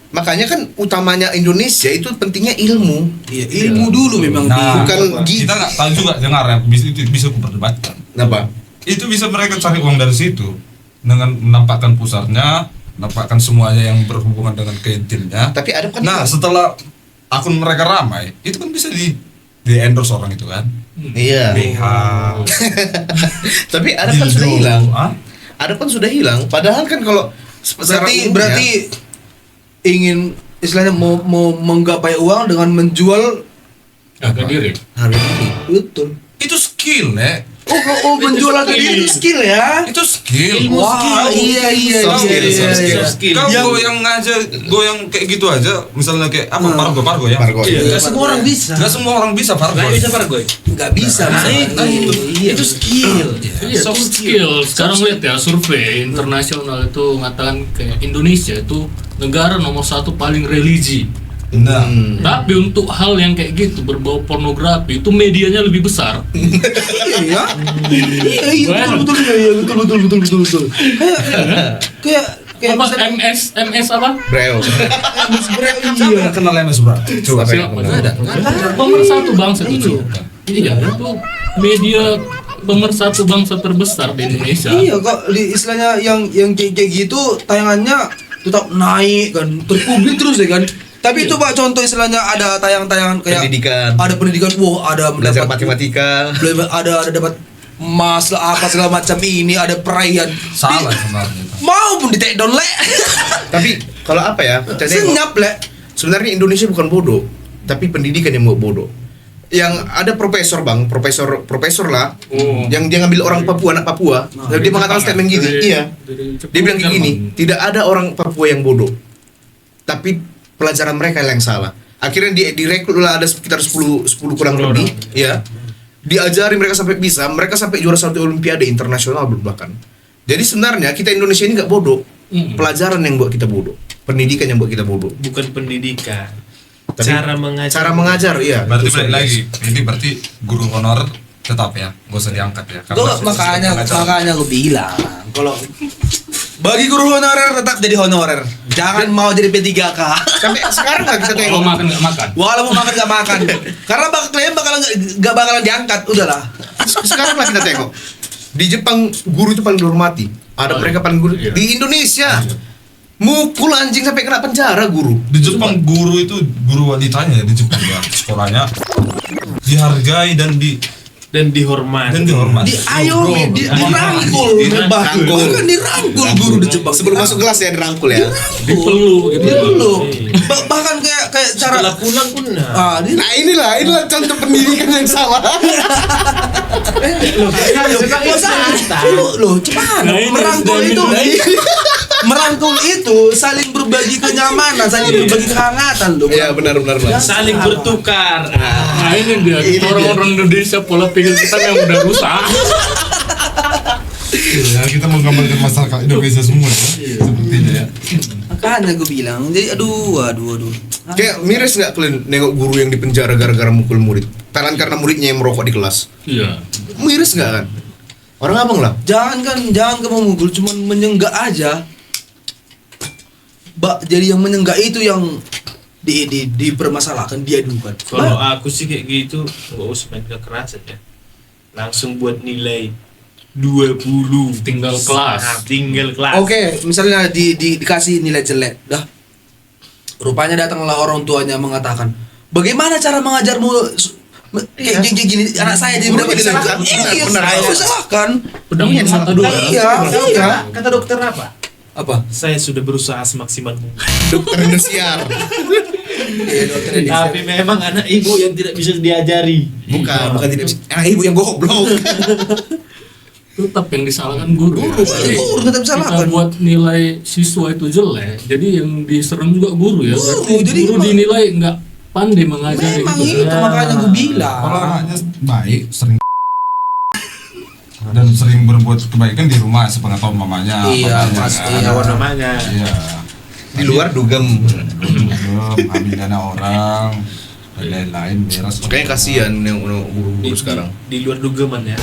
S4: Makanya kan utamanya Indonesia itu pentingnya ilmu.
S6: Iya, ilmu dulu memang
S5: Nah,
S4: bukan
S5: kita nggak tahu juga dengar ya, bisa kuperdebatkan.
S4: Kenapa?
S5: Itu bisa mereka cari uang dari situ dengan menampakkan pusarnya, menampakkan semuanya yang berhubungan dengan kantinnya.
S4: Tapi ada kan
S5: Nah, setelah akun mereka ramai, itu kan bisa di endorse orang itu kan.
S4: iya.
S5: BH.
S4: Tapi ada kan sudah
S5: dildo.
S4: hilang.
S5: Hah?
S4: Ada kan sudah hilang. Padahal kan kalau secara umumnya-
S6: Berarti ingin istilahnya mau menggapai uang dengan menjual
S7: Harga diri.
S4: harga diri.
S6: betul.
S5: Itu skill, ya.
S6: Oh menjual harga diri itu skill ya.
S5: Itu skill.
S6: Wah, iya.
S4: Soft skill.
S5: Kau yang ngajar, gue yang kayak gitu aja, misalnya kayak apa pargo ya.
S4: Pargo.
S6: Gak semua orang bisa.
S5: Gak semua orang bisa pargo.
S8: Nggak bisa Pargoy.
S6: Gak bisa.
S8: Itu skill.
S7: Iya, soft skill. Sekarang lihat ya, survei internasional itu mengatakan kayak Indonesia itu negara nomor 1 paling religi.
S5: Nah,
S7: Tapi untuk hal yang kayak gitu berbau pornografi itu medianya lebih besar.
S6: Iya. Iya, betul. Kayak
S7: Apa
S6: misalnya
S7: MS apa?
S4: Breo.
S6: iya.
S5: kenal MS bro. Coba.
S7: Siapa? Pemersatu bangsa itu. Iya, itu media pemersatu bangsa terbesar di Indonesia.
S6: Iya kok di istilahnya yang kayak gitu tayangannya tetap naik kan terpublik terus ya kan. Tapi itu Pak contoh istilahnya ada tayangan-tayangan kayak
S4: Pendidikan.
S6: ada pendidikan, wah ada
S4: Belajar
S6: mendapat
S4: matematika.
S6: ada dapat emas lah apa segala macam ini ada perayaan.
S5: Salah sebenarnya.
S6: Mau pun di take down le.
S4: Tapi kalau apa ya? kita tengok,
S6: Senyap le.
S4: sebenarnya Indonesia bukan bodoh, tapi pendidikan yang buat bodoh. Yang ada profesor bang, profesor lah, yang dia ngambil orang Papua, anak Papua, dia mengatakan statement gini, iya, dia bilang kayak gini, tidak ada orang Papua yang bodoh, tapi pelajaran mereka yang salah. Akhirnya direkrut lah ada sekitar 10 kurang lebih, ya, diajari mereka sampai juara satu Olimpiade internasional bahkan. Jadi sebenarnya kita Indonesia ini nggak bodoh, pelajaran yang buat kita bodoh, pendidikan yang buat kita bodoh.
S8: Bukan pendidikan.
S4: Tapi cara mengajar, iya.
S5: Berarti
S4: Itu
S5: balik
S4: serius.
S5: lagi. Ini berarti guru honor tetap ya, gak usah diangkat ya.
S6: Tuh makanya aku bilang kalau bagi guru honorer tetap jadi honorer. Jangan mau jadi P3K.
S4: Sampai sekarang nggak kita
S7: Kalau
S4: tengok.
S7: makan nggak makan.
S6: Walaupun makan gak makan. Karena kalian gak bakalan diangkat. Udahlah.
S4: Sekarang lah kita tengok. Di Jepang guru itu paling dihormati. Ada mereka paling guru.
S7: Iya.
S4: Di Indonesia mukul anjing sampai kena penjara guru.
S5: Di Jepang guru itu guru wanitanya ya di Jepang ya sekolahnya dihargai dan
S8: dihormati.
S6: Dirangkul. Bahkan dirangkul guru di Jepang.
S4: Sebelum masuk kelas ya dirangkul ya.
S7: Dipeluk gitu.
S6: Dipeluk. Bahkan kayak cara
S8: Setelah pulang pun
S4: Nah inilah contoh pendidikan yang salah.
S6: Loh, cepat. Merangkul itu saling berbagi kenyamanan, saling berbagi kehangatan loh.
S4: Iya benar.
S8: saling bertukar.
S7: Nah ini dia orang-orang Indonesia pola pikir kita yang udah rusak.
S5: ya, kita menggambarkan masyarakat Indonesia semua ya. Sepertinya ya.
S6: Makanya gue bilang, jadi aduh.
S4: Kayak miris nggak kalian nengok guru yang dipenjara gara-gara mukul murid? Karena muridnya yang merokok di kelas.
S7: Iya.
S4: Miris nggak kan? Orang abang lah.
S6: Jangan kamu memukul, cuman menyenggak aja. Jadi yang menyenggak itu yang dipermasalahkan, diadukan.
S8: Kalau aku sih kayak gitu nggak usah main kekerasan ya. Langsung buat nilai 20.
S7: Tinggal kelas.
S8: Nah, tinggal kelas.
S6: Oke, misalnya dikasih nilai jelek, dah. Rupanya datanglah orang tuanya mengatakan, bagaimana cara mengajarmu kayak gini anak saya jadi berapa disalahkan? Iya, disalahkan.
S7: Pedangnya satu dua.
S6: Iya.
S8: Kata dokter apa?
S6: Apa?
S8: Saya sudah berusaha semaksimal mungkin.
S4: Dokter Indosiar.
S6: Iya, dokter Edison.
S8: Tapi memang anak ibu yang tidak bisa diajari.
S4: Bukan tidak bisa. Anak ibu yang goblok.
S7: Tetap yang disalahkan guru.
S6: Guru tetap
S7: Kita
S6: salahkan.
S7: buat nilai siswa itu jelek, jadi yang diserang juga guru ya.
S6: Guru,
S7: Berarti
S6: jadi
S7: guru
S6: memang-
S7: dinilai nggak pandai mengajari.
S6: Memang
S7: gitu.
S6: itu makanya gue bilang.
S5: Kalau anaknya baik, sering dan sering berbuat kebaikan di rumah sepengetahuan mamanya.
S6: Iya,
S5: papanya,
S6: pasti.
S5: kan.
S8: Kawan namanya.
S5: Iya.
S4: Di luar dugem.
S5: Ambil dana orang dan lain-lain beres.
S4: Makanya kasihan yang guru-guru sekarang.
S8: Di luar dugaman ya.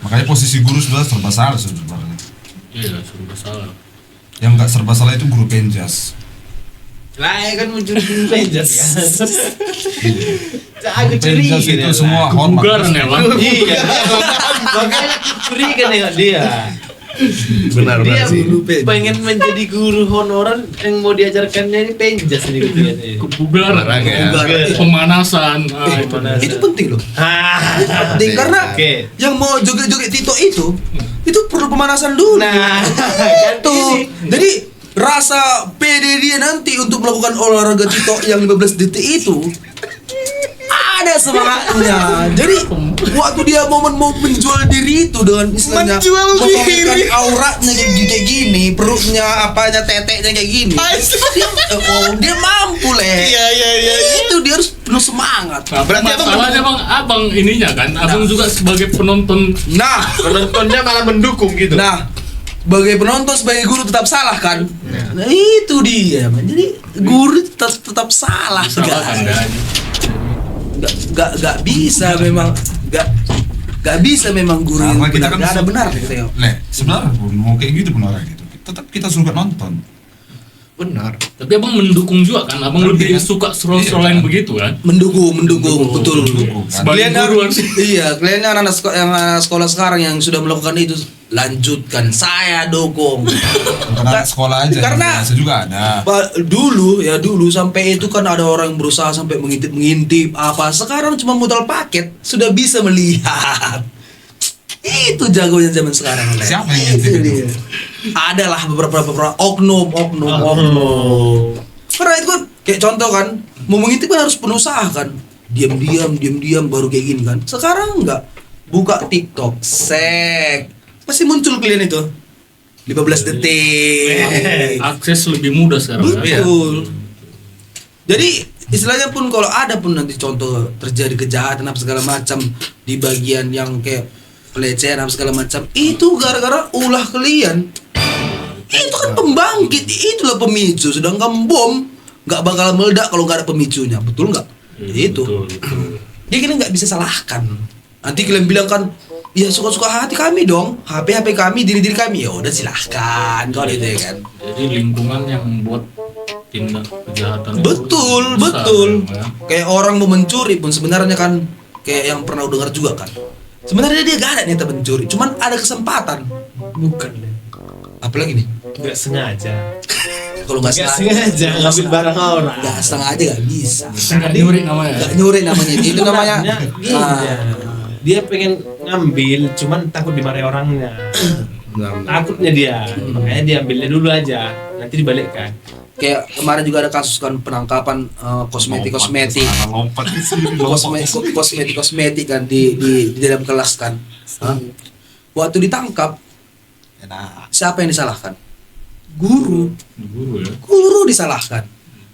S5: Makanya posisi guru sudah serba salah sebenarnya.
S7: Iya, serba salah.
S5: Yang nggak serba salah itu guru penjas.
S8: Lah ya kan mencuri penjas kan.
S5: Guru penjas itu semua hormat.
S7: Kebugaran ya, Bang.
S8: Iya. Makanya curiga dengan dia.
S4: Benar
S8: Dia
S4: sih.
S8: pengen menjadi guru honorer yang mau diajarkannya ini penjas nih gitu ya.
S7: Kebugaran,
S4: ya.
S7: pemanasan. Ah, itu.
S6: Itu penting loh. Penting karena
S8: Oke.
S6: yang mau joget-joget Tito itu perlu pemanasan dulu.
S8: Nah,
S6: Itu. Jadi rasa pede dia nanti untuk melakukan olahraga Tito yang 15 detik itu ada semangatnya. Jadi waktu dia mau menjual diri itu dengan istilahnya memotongkan auratnya kayak gini, perutnya apanya teteknya kayak gini. Dia mampu Iya. Itu dia harus penuh semangat.
S7: Nah, masalahnya bang, abang ininya kan, abang juga sebagai penonton.
S6: Nah,
S8: penontonnya malah mendukung gitu.
S6: Nah, sebagai penonton, sebagai guru tetap salah kan? Nah itu dia, man. Jadi guru tetap salah.
S7: Salahkan kan?
S6: Gak bisa memang, gak bisa memang guru yang
S5: Karena kita kan
S6: benar. Gak ada benar gitu ya.
S5: sebenarnya pun mau kayak gitu pun orang gitu. Tetap kita suka nonton.
S4: Benar.
S7: Tapi abang mendukung juga kan, abang lebih suka scroll-scrollan
S5: Iya.
S7: begitu kan?
S6: Mendukung, betul.
S7: Sebagai guru harus.
S6: Iya, kalian anak sekolah sekarang yang sudah melakukan itu lanjutkan, saya dukung.
S5: Bukan anak sekolah aja,
S6: Karena-
S5: biasa juga ada.
S6: Dulu sampai itu kan ada orang yang berusaha sampai mengintip apa. Sekarang cuma modal paket sudah bisa melihat. Itu jagonya zaman sekarang. Le.
S5: Siapa yang ngintip itu?
S6: dia. Adalah beberapa oknum. Karena itu kan kayak contoh kan, mau mengintip kan harus berusaha kan. Diam baru kayak gini kan. Sekarang enggak. Buka TikTok, pasti muncul kalian itu. 15 detik.
S7: Akses lebih mudah sekarang kan?
S6: Betul. Jadi istilahnya pun kalau ada pun nanti contoh terjadi kejahatan apa segala macam di bagian yang kayak pelecehan apa segala macam, itu gara-gara ulah kalian. Itu kan pembangkit, itulah pemicu. Sedangkan bom nggak bakal meledak kalau nggak ada pemicunya, betul nggak? Itu.
S7: Betul.
S6: Jadi kita nggak bisa salahkan. Nanti kalian bilang kan, ya suka-suka hati kami dong, HP kami, diri kami. Ya udah silahkan kalau itu ya kan.
S7: Jadi lingkungan yang membuat tindak kejahatan itu
S6: Betul.
S7: ya.
S6: Kayak orang mau mencuri pun sebenarnya kan kayak yang pernah dengar juga kan. Sebenarnya dia gak ada niatan mencuri, cuman ada kesempatan.
S8: Bukan.
S6: Apalagi nih?
S8: Enggak sengaja.
S6: Kalau nggak
S8: Enggak sengaja ngambil barang orang.
S6: Nggak sengaja nggak bisa.
S7: Nggak nyuri namanya.
S6: Nggak nyuri namanya. Itu namanya.
S8: Sebenarnya dia pengen ngambil, cuman takut dimarahi orangnya. Takutnya dia, makanya dia ambilnya dulu aja, nanti dibalikkan.
S6: Kayak kemarin juga ada kasus kan penangkapan kosmetik kan di dalam kelas kan. Hah? Waktu ditangkap, siapa yang disalahkan? Guru. Guru disalahkan.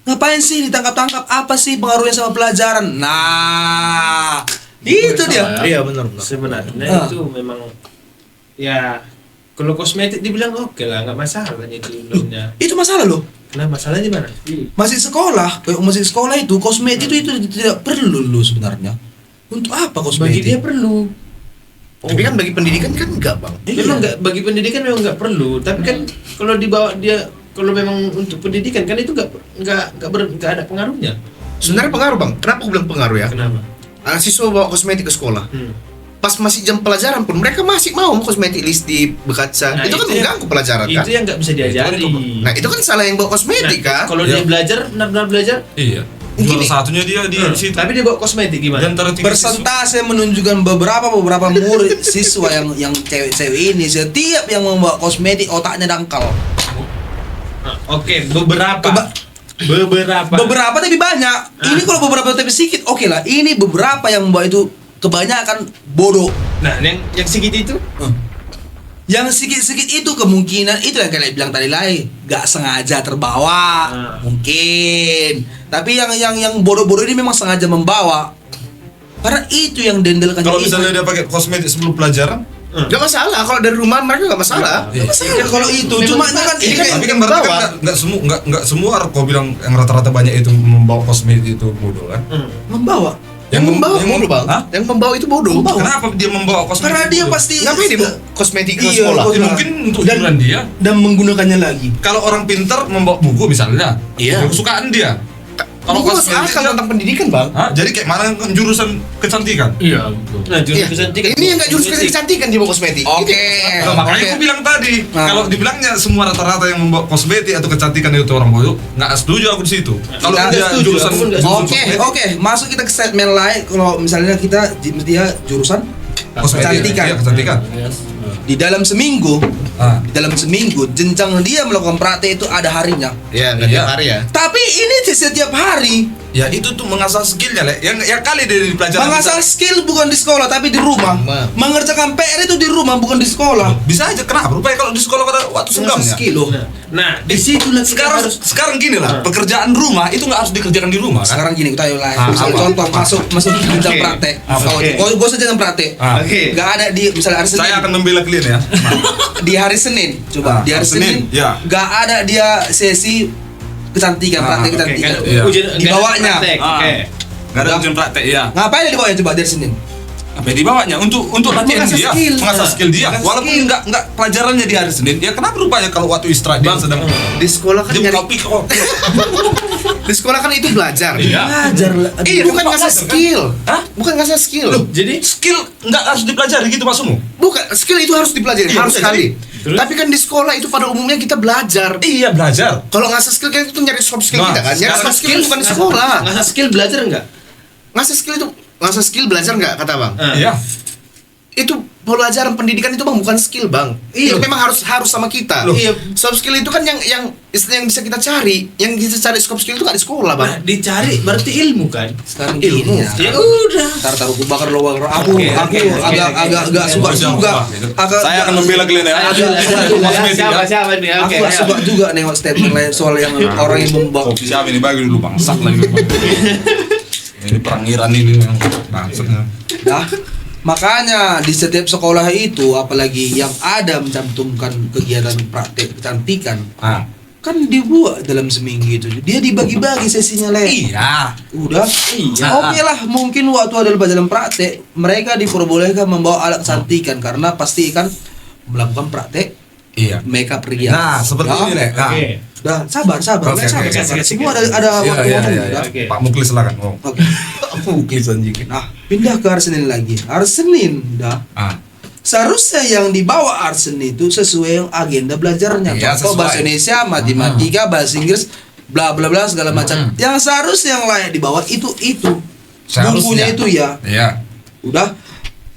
S6: Ngapain sih ditangkap-tangkap? Apa sih pengaruhnya sama pelajaran? Nah, itu dia.
S4: Iya benar.
S8: Sebenarnya itu memang ya kalau kosmetik dibilang oke lah, nggak masalah itu sebelumnya.
S6: Itu masalah loh.
S8: Nah masalahnya di mana?
S6: Masih sekolah, kayak masih sekolah itu kosmetik itu tidak perlu loh sebenarnya. Untuk apa kosmetik?
S8: Bagi dia perlu.
S4: Tapi kan bagi pendidikan kan enggak, Bang.
S8: Memang nggak, bagi pendidikan memang nggak perlu. Tapi kan kalau dibawa dia, kalau memang untuk pendidikan kan itu nggak ada pengaruhnya.
S4: Sebenarnya pengaruh, Bang. Kenapa aku bilang pengaruh ya?
S8: Kenapa?
S4: Anak siswa bawa kosmetik ke sekolah. pas masih jam pelajaran pun mereka masih mau kosmetik list di berkaca.
S8: Nah,
S4: itu kan
S8: itu yang-
S4: mengganggu pelajaran kan.
S8: Itu yang nggak bisa diajari.
S4: Nah, itu kan salah yang bawa kosmetik kan.
S8: Kalau
S5: Ya.
S8: dia belajar, benar-benar belajar,
S5: Iya.
S4: Gini.
S5: Juara satunya dia di situ.
S8: tapi dia bawa kosmetik
S5: Di
S8: gimana?
S5: antara tiga siswa.
S6: Persentase menunjukkan beberapa murid siswa yang cewek-cewek ini setiap yang membawa kosmetik otaknya dangkal.
S8: Oke, beberapa.
S6: Keba- Beberapa tapi banyak. Ini kalau beberapa tapi sedikit, oke lah. Ini beberapa yang membawa itu kebanyakan bodoh.
S8: Nah, yang segitu itu,
S6: Yang sedikit-sedikit itu kemungkinan itu yang kalian bilang tadi gak sengaja terbawa, mungkin. Tapi yang bodoh-bodoh ini memang sengaja membawa. Karena itu yang dendelkan.
S5: Kalau misalnya dia pakai kosmetik sebelum pelajaran,
S4: Gak masalah kalau dari rumah mereka gak masalah.
S6: masalah kalau itu. Cuma kan ini kan
S5: tapi kan berarti kan nggak semua kau bilang yang rata-rata banyak itu membawa kosmetik itu bodoh kan?
S6: membawa.
S4: Yang membawa bodoh bang.
S5: Hah?
S4: Yang membawa itu bodoh.
S5: Kenapa dia membawa kosmetik?
S6: Karena dia
S5: bodoh?
S6: pasti
S4: Ngapain dia bawa kosmetik ke
S6: Iya,
S4: sekolah?
S6: kok-
S5: Ya, mungkin untuk hiburan dia.
S6: dan menggunakannya lagi.
S5: Kalau orang pintar membawa buku misalnya,
S4: Iya.
S5: kesukaan dia.
S4: Kalau
S5: Kalau
S4: masuk
S5: kosmetik
S4: akal
S5: dia-
S4: tentang pendidikan bang.
S5: Hah? Jadi kayak mana jurusan kecantikan?
S7: Iya, betul.
S8: nah
S4: Iya.
S8: jurusan kecantikan.
S4: Ini yang gak jurus kecantikan dia bawa kosmetik.
S6: Oke.
S4: Itu.
S5: Nah, makanya aku bilang tadi,
S6: Nah.
S5: kalau dibilangnya semua rata-rata yang membawa kosmetik atau kecantikan itu orang bodoh, nggak setuju aku di situ. Kalau
S6: Nggak
S5: dia
S8: setuju,
S5: jurusan
S8: aku pun nggak setuju.
S6: Oke,
S5: kosmetik,
S6: oke. Masuk kita ke segmen lain. Kalau misalnya kita dia jurusan
S5: kosmetik,
S6: kecantikan.
S5: iya, kecantikan.
S7: Yes.
S6: Di dalam seminggu,
S5: Ah.
S6: jenjang dia melakukan praktek itu ada harinya.
S4: Ya nggak
S5: Iya.
S4: tiap hari ya.
S6: Tapi ini setiap hari.
S5: Ya itu tuh mengasah skillnya, Le. Yang kali dari pelajaran
S6: Mengasah skill bukan di sekolah tapi di rumah.
S4: Rumah.
S6: Mengerjakan PR itu di rumah bukan di sekolah.
S5: bisa aja. Kenapa? Rupanya kalau di sekolah ada waktu
S6: Mengasah
S5: senggangnya.
S6: skill loh.
S8: Nah, disitulah kita
S5: Sekarang
S8: harus.
S5: sekarang gini lah, pekerjaan rumah itu nggak harus dikerjakan di rumah kan?
S6: Sekarang gini kita ayo lah.
S5: Ah,
S6: Misalnya
S5: apa?
S6: contoh masuk jenjang
S8: Oke.
S6: praktek.
S5: Apa?
S6: Kalau gue saja jenjang praktek.
S5: Ah.
S8: Oke.
S6: Gak ada di misalnya hari Senin.
S5: Saya akan membela kalian ya.
S6: Di hari Senin coba
S5: Ah,
S6: di hari
S5: hari Senin,
S6: Senin
S5: ya.
S6: gak ada dia sesi kecantikan praktek
S8: Oke,
S6: kecantikan
S8: kan
S5: Iya.
S8: ujian
S6: Dibawanya.
S8: praktek,
S5: Ah.
S8: Oke.
S5: Nggak ada ujian praktek ya.
S6: ngapain dia dibawanya coba dari Senin
S5: Apa dibawanya untuk latihan
S6: Mengasah
S5: dia,
S6: skill.
S5: mengasah skill dia.
S6: Mengasah
S5: Walaupun
S6: skill.
S5: nggak pelajarannya di hari Senin, ya kenapa rupanya kalau waktu istirahat dia sedang
S4: Di sekolah kan
S5: dia
S4: nyari,
S5: kopi kok.
S4: di sekolah kan itu belajar.
S5: Iya.
S6: ajar lah
S4: Iya, bukan ngasah skill.
S5: Hah?
S4: Bukan ngasah skill.
S5: Jadi skill nggak harus dipelajari gitu maksudmu?
S4: Bukan, skill itu harus dipelajari,
S5: Iya,
S4: harus
S5: betul,
S4: sekali.
S8: Terus?
S4: Tapi kan di sekolah itu pada umumnya kita belajar.
S5: Iya belajar.
S4: Kalau ngasah skill kan itu nyari soft skill
S5: Nah,
S4: kita kan. Nyari
S5: sekarang
S4: soft skill bukan di sekolah.
S8: Ngasah skill belajar enggak?
S4: Ngasah skill belajar nggak kata bang?
S5: Iya.
S4: Itu pelajaran pendidikan itu bang bukan skill bang.
S6: Iya.
S4: Itu memang harus sama kita.
S5: Loh.
S4: Iya. Soft skill itu kan yang istilah yang bisa kita cari. Yang bisa cari soft skill itu kan di sekolah bang.
S8: Nah, dicari berarti ilmu kan?
S6: sekarang
S4: Ilmu.
S6: gini
S8: Ya udah.
S6: taruh gue bakar lo bakar aku
S8: Oke,
S6: aku
S8: oke, oke,
S6: agak
S8: oke.
S6: suka
S5: Jangan
S6: juga
S5: lupa.
S6: agak
S5: Saya akan membela kalian ya. Kosmetik ya.
S8: Siapa nih?
S6: aku
S8: Oke.
S6: gak suka juga nengok statement lain soal yang orang yang membawa
S5: Kopi siapa ini bagi dulu bangsat lagi. Ini perang Iran ini bangsatnya.
S6: Nah, makanya di setiap sekolah itu apalagi yang ada mencantumkan kegiatan praktek kecantikan
S5: Ah.
S6: kan dibuat dalam seminggu itu dia dibagi-bagi sesinya le.
S5: Iya.
S6: Udah. Oke lah, mungkin waktu ada pelajaran praktek mereka diperbolehkan membawa alat kecantikan karena pasti kan melakukan praktek
S5: Iya.
S6: makeup ria.
S5: Nah, seperti ini, Le. Nah.
S8: Oke.
S6: Dah, sabar.
S5: Oke,
S6: sabar.
S5: oke,
S6: Semua ada
S5: Iya,
S6: waktu
S5: iya,
S6: ngomong.
S5: iya,
S6: Dah.
S5: iya.
S8: Oke.
S5: Pak Muklis silakan. Oh.
S6: Oke.
S5: Muklis anjing.
S6: Nah, pindah ke hari Senin lagi. Hari Senin, dah.
S5: Ah.
S6: Seharusnya yang dibawa hari Senin itu sesuai yang agenda belajarnya.
S5: Iya,
S6: Contoh
S5: sesuai.
S6: bahasa Indonesia, matematika, bahasa Inggris, bla bla bla segala macam. Yang seharusnya yang layak dibawa itu.
S5: Seharusnya.
S6: Bukunya itu ya.
S5: Iya.
S6: Udah.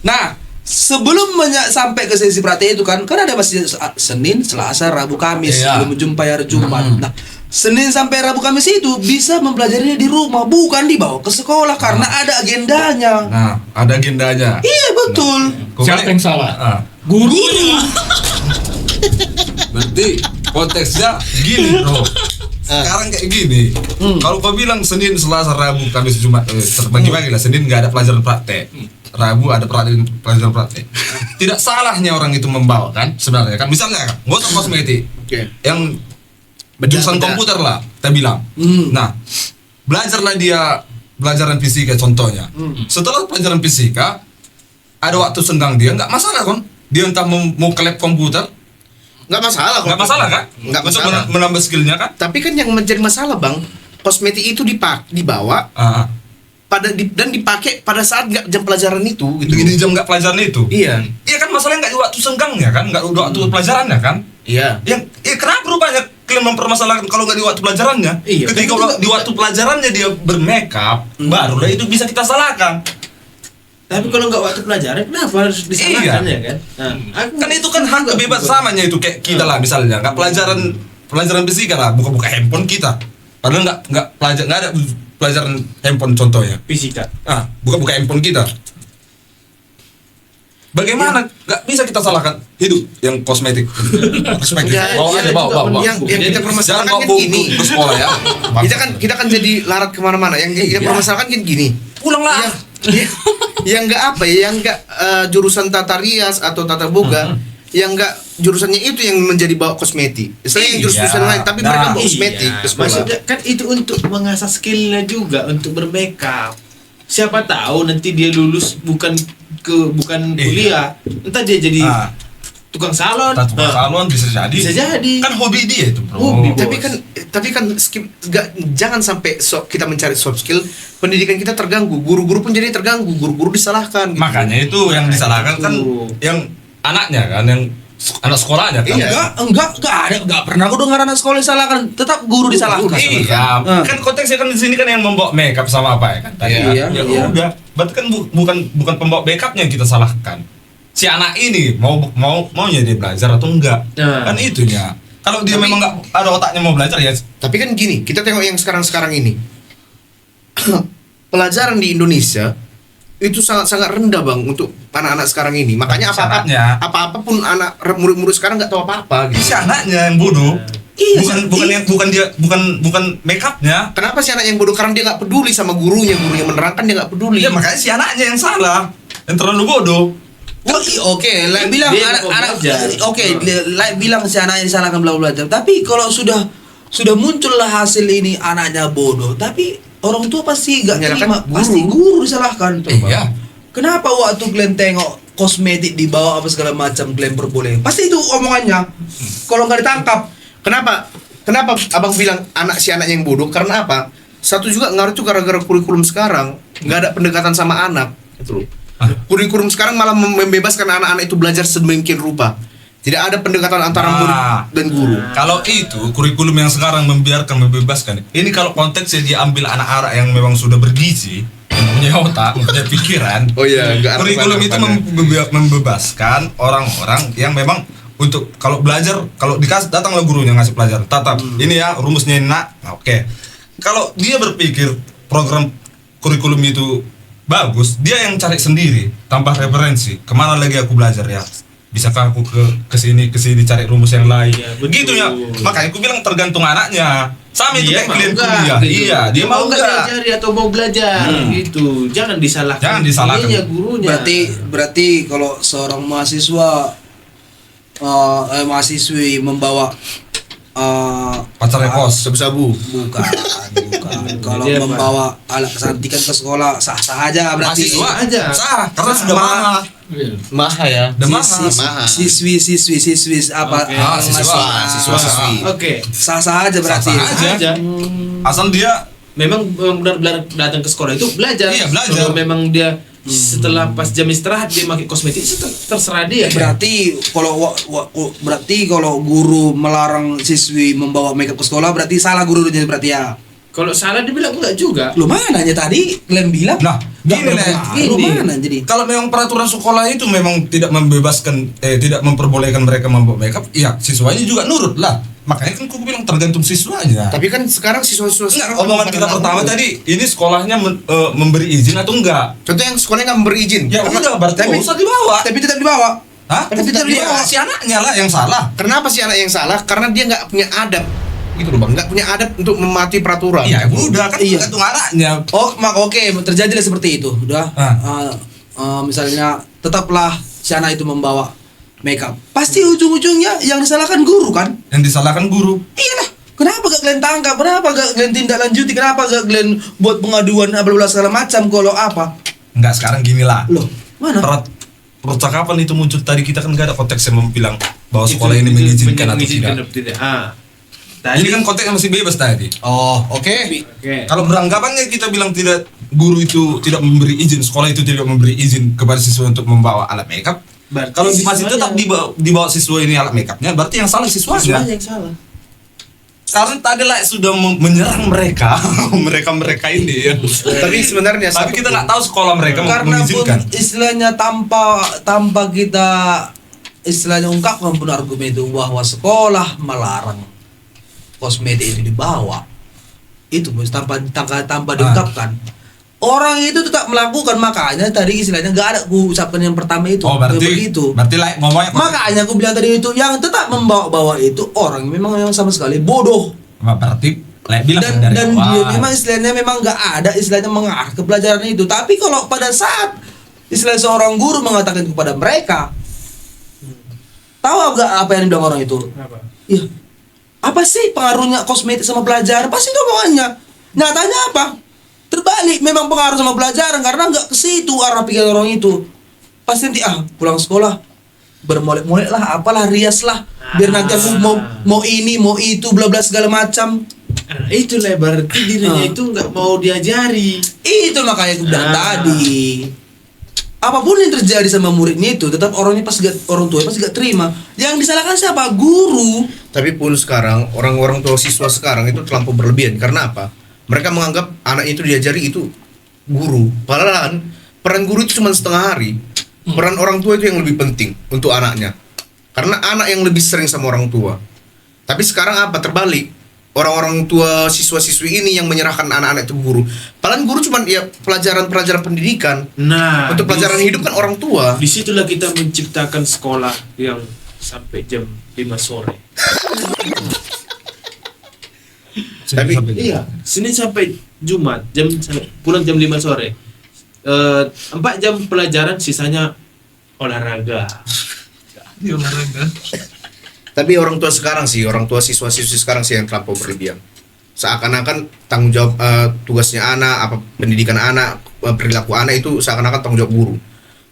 S6: Nah, sebelum sampai ke sesi praktek itu kan ada masih Senin, Selasa, Rabu, Kamis
S5: Iya.
S6: sebelum menjumpai hari Jumat. Nah, Senin sampai Rabu, Kamis itu bisa mempelajarinya di rumah, bukan dibawa ke sekolah karena ada agendanya.
S5: Nah, ada agendanya.
S6: Iya betul.
S5: Kau
S7: Siapa
S5: balik-
S7: yang salah?
S5: Ah.
S7: Gurunya.
S5: Berarti konteksnya gini, bro. Sekarang kayak gini. Kalau kau bilang Senin, Selasa, Rabu, Kamis, Jumat, terbagi-bagi lah. Senin nggak ada pelajaran praktek. Rabu ada pelajaran praktek. Tidak salahnya orang itu membawa kan sebenarnya kan. Misalnya kan, nggak usah kosmetik.
S4: Oke.
S5: Yang jurusan
S4: Beda.
S5: komputer lah, kita bilang. Nah, belajarlah dia pelajaran fisika contohnya. Setelah pelajaran fisika, ada waktu senggang dia, nggak masalah kan? Dia entah mau ke lab komputer,
S4: Nggak masalah.
S5: nggak masalah kan?
S4: Nggak
S5: Untuk
S4: masalah.
S5: menambah skillnya kan?
S4: Tapi kan yang menjadi masalah bang, kosmetik itu dibawa
S5: Ah,
S4: dan dipakai pada saat nggak jam pelajaran itu gitu.
S5: Di jam nggak pelajaran itu.
S4: Iya.
S5: Iya kan masalahnya nggak di waktu senggangnya kan, nggak di waktu pelajarannya kan.
S4: Iya.
S5: Kenapa rupanya kalian mempermasalahkan kalau nggak di waktu pelajarannya?
S6: Iya,
S5: Ketika
S6: kan
S5: di waktu pelajarannya dia bermakeup, barulah itu bisa kita salahkan.
S6: Tapi kalau nggak waktu pelajaran, kenapa harus disalahkan ya kan?
S5: Kan itu kan hak kebebasannya itu kayak kita lah misalnya nggak pelajaran fisika lah, buka handphone kita. Padahal nggak ada pelajaran handphone contohnya.
S8: Fisika.
S5: Buka handphone kita. Bagaimana nggak bisa kita salahkan hidup yang kosmetik? Kosmetik. Bawa aja bawa.
S4: Yang kita permasalahkan
S5: Jangan
S4: kan
S5: bawa
S4: gini.
S5: ke sekolah ya.
S4: Kita kan jadi larat kemana-mana. Yang kita permasalahkan kan gini.
S5: Pulanglah.
S4: Yang nggak apa ya, yang nggak jurusan tata rias atau tata boga, yang nggak jurusannya itu yang menjadi bawa kosmetik. Saya yang jurusan lain, tapi mereka bawa kosmetik ke sekolah.
S8: Maksudnya kan itu untuk mengasah skillnya juga untuk bermakeup. Siapa tahu nanti dia lulus bukan kuliah, entah dia jadi tukang salon.
S5: Tukang salon bisa jadi.
S8: Bisa jadi.
S5: Kan hobi dia itu, bro.
S8: Hobi,
S4: Tapi kan jangan sampai kita mencari soft skill, pendidikan kita terganggu, guru-guru pun jadi terganggu, guru-guru disalahkan. Gitu.
S5: Makanya itu yang disalahkan kan yang anaknya kan, yang anak sekolahnya kan.
S6: Enggak pernah aku dengar anak sekolah disalahkan, tetap guru disalahkan.
S5: Iya, kan konteksnya kan di sini kan yang membawa makeup sama apa ya kan tadi.
S6: Iya.
S5: Udah, berarti kan bukan pembawa makeupnya yang kita salahkan. Si anak ini maunya dia belajar atau enggak? Kan itunya. Kalau dia memang nggak ada otaknya mau belajar ya.
S4: Tapi kan gini, kita tengok yang sekarang ini. Pelajaran di Indonesia itu sangat rendah bang untuk anak-anak sekarang ini. Makanya apa-apa pun anak murid-murid sekarang nggak tahu apa-apa. Gitu.
S5: Si anaknya yang bodoh. Iya, bukan makeupnya.
S4: Kenapa si anak yang bodoh? Karena dia nggak peduli sama gurunya menerangkan, dia nggak peduli.
S5: Ya makanya si anaknya yang salah, yang terlalu bodoh.
S6: Oke, bilang anak bilang si anaknya disalahkan belajar. Tapi kalau sudah muncullah hasil ini anaknya bodoh, tapi orang tua pasti gak terima, pasti guru disalahkan.
S5: Iya.
S6: Kenapa waktu kalian tengok kosmetik dibawa apa segala macam kalian perboleh? Pasti itu omongannya. Kalau nggak ditangkap,
S4: Kenapa abang bilang si anak yang bodoh? Karena apa? Satu juga ngaruh tuh gara-gara kurikulum sekarang nggak ada pendekatan sama anak, gitu loh. Kurikulum sekarang malah membebaskan anak-anak itu belajar sedemikian rupa. Tidak ada pendekatan antara murid dan guru.
S5: Kalau itu kurikulum yang sekarang membebaskan. Ini kalau konteksnya dia ambil anak-anak yang memang sudah bergizi, yang punya otak, punya pikiran.
S4: Oh iya,
S5: kurikulum itu membebaskan orang-orang yang memang untuk kalau belajar, kalau datanglah gurunya ngasih pelajaran, tatap ini ya rumusnya ini nak. Oke. Kalau dia berpikir program kurikulum itu bagus, dia yang cari sendiri tanpa referensi. Kemana lagi aku belajar ya? Bisakah aku ke sini cari rumus yang lain? Ya, begitu ya. Makanya aku bilang tergantung anaknya. Sama itu kayak kalian kuliah.
S8: Gitu.
S5: Iya, dia mau enggak
S8: belajar atau mau belajar gitu. Jangan disalahkan.
S6: gurunya. Berarti kalau seorang mahasiswi membawa
S5: pacarnya kos,
S4: sabu-sabu.
S6: Bukan. Kalau membawa alat kecantikan ke sekolah sah-sah aja berarti.
S5: Mahasiswa aja. Sah, karena sudah mahal.
S4: Maha ya.
S5: Udah mahal.
S6: Siswi apa?
S4: Siswa.
S8: Oke.
S6: Sah-sah aja berarti.
S5: Sah-sah aja. Asal dia
S8: memang benar-benar datang ke sekolah itu belajar.
S5: Iya, belajar.
S8: Kalau memang dia setelah pas jam istirahat dia pakai kosmetik itu terserah dia.
S6: Berarti kalau guru melarang siswi membawa makeup ke sekolah berarti salah gurunya berarti ya.
S8: Kalau salah dibilang enggak juga.
S6: Lu mana aja tadi kalian bilang?
S5: Nah,
S6: Lu mana jadi?
S5: kalau memang peraturan sekolah itu memang tidak tidak memperbolehkan mereka membawa makeup, ya siswanya juga nurut lah. Makanya kan aku bilang tergantung siswanya.
S4: Tapi kan sekarang siswa-siswa
S5: Enggak, omongan kita pertama tadi, ini sekolahnya memberi izin atau enggak?
S4: Contoh yang sekolahnya nggak memberi izin.
S5: Ya udah, berarti
S6: tapi-
S5: usah dibawa.
S6: Tapi tetap dibawa.
S5: Hah?
S6: Tapi tetap dibawa.
S5: Si anaknya lah yang salah.
S4: Kenapa sih anak yang salah? Karena dia nggak punya adab, gitu loh bang. Nggak punya adab untuk mematuhi peraturan.
S5: Ya udah kan
S6: Iya.
S5: tergantung anaknya.
S6: Oke, terjadilah seperti itu. Udah. Misalnya tetaplah si anak itu membawa makeup. Pasti ujung-ujungnya yang disalahkan guru kan?
S5: Yang disalahkan guru.
S6: Iyalah. Kenapa gak kalian tangkap? Kenapa gak kalian tindak lanjuti? Kenapa gak kalian buat pengaduan bla segala macam kalau apa?
S5: Enggak, sekarang gini lah.
S6: Loh, mana?
S5: Percakapan itu muncul tadi, kita kan gak ada konteks yang bilang bahwa sekolah ini mengizinkan atau tidak. Ini kan konteksnya masih bebas tadi.
S6: Oh, oke.
S8: Oke.
S5: Kalau beranggapannya kita bilang tidak, guru itu tidak memberi izin, sekolah itu tidak memberi izin kepada siswa untuk membawa alat makeup.
S8: Berarti
S5: Kalau masih
S8: siswanya-
S5: tetap dibawa siswa ini alat makeupnya, berarti yang salah siswanya.
S8: yang salah.
S5: Karena tadi lah sudah menyerang mereka, mereka ini ya.
S4: Tapi sebenarnya
S5: Tapi kita nggak tahu sekolah mereka
S6: Karena pun
S5: mengizinkan.
S6: istilahnya tanpa kita istilahnya ungkapkan pun argumen itu bahwa sekolah melarang kosmetik itu dibawa, itu Bos, tanpa diungkapkan, orang itu tetap melakukan. Makanya tadi istilahnya nggak ada ku ucapkan yang pertama itu.
S5: Oh berarti
S6: begitu.
S5: berarti like ngomongnya
S6: Makanya aku bilang tadi itu yang tetap membawa itu orang memang yang sama sekali bodoh.
S5: berarti like bilang
S6: dan
S5: dari
S6: dan
S5: awal.
S6: dia memang istilahnya memang nggak ada istilahnya mengarah ke pelajaran itu. Tapi kalau pada saat istilah seorang guru mengatakan kepada mereka, tahu nggak apa yang dibilang orang itu?
S8: Apa?
S6: Iya, apa sih pengaruhnya kosmetik sama pelajaran? Pasti itu omongannya. Nyatanya apa? Terbalik, memang pengaruh sama pelajaran karena nggak ke situ arah pikiran orang itu. Pasti nanti pulang sekolah bermolek-molek lah, apalah rias lah, biar nanti aku mau ini mau itu bla bla segala macam.
S8: Nah, itulah berarti dirinya itu nggak mau diajari.
S6: Itu makanya aku bilang tadi. Apapun yang terjadi sama muridnya itu, tetap orangnya orang tua pasti gak terima. Yang disalahkan siapa? Guru.
S4: Tapi pun sekarang orang-orang tua siswa sekarang itu terlampau berlebihan. Karena apa? Mereka menganggap anak itu diajari itu guru. Padahal peran guru itu cuma setengah hari. Peran orang tua itu yang lebih penting untuk anaknya. Karena anak yang lebih sering sama orang tua. Tapi sekarang apa? Terbalik. Orang-orang tua siswa-siswi ini yang menyerahkan anak-anak itu ke guru. Padahal guru cuma ya pelajaran-pelajaran pendidikan.
S8: Nah,
S4: Untuk pelajaran hidup kan orang tua.
S8: disitulah kita menciptakan sekolah yang sampai jam 5 sore.
S4: Tapi
S8: Iya, Senin sampai Jumat pulang jam 5 sore. 4 jam pelajaran, sisanya olahraga.
S7: Di olahraga.
S4: Tapi orang tua sekarang sih, orang tua siswa-siswi sekarang sih yang terlampau berlebihan. Seakan-akan tanggung jawab tugasnya anak, apa pendidikan anak, perilaku anak itu seakan-akan tanggung jawab guru.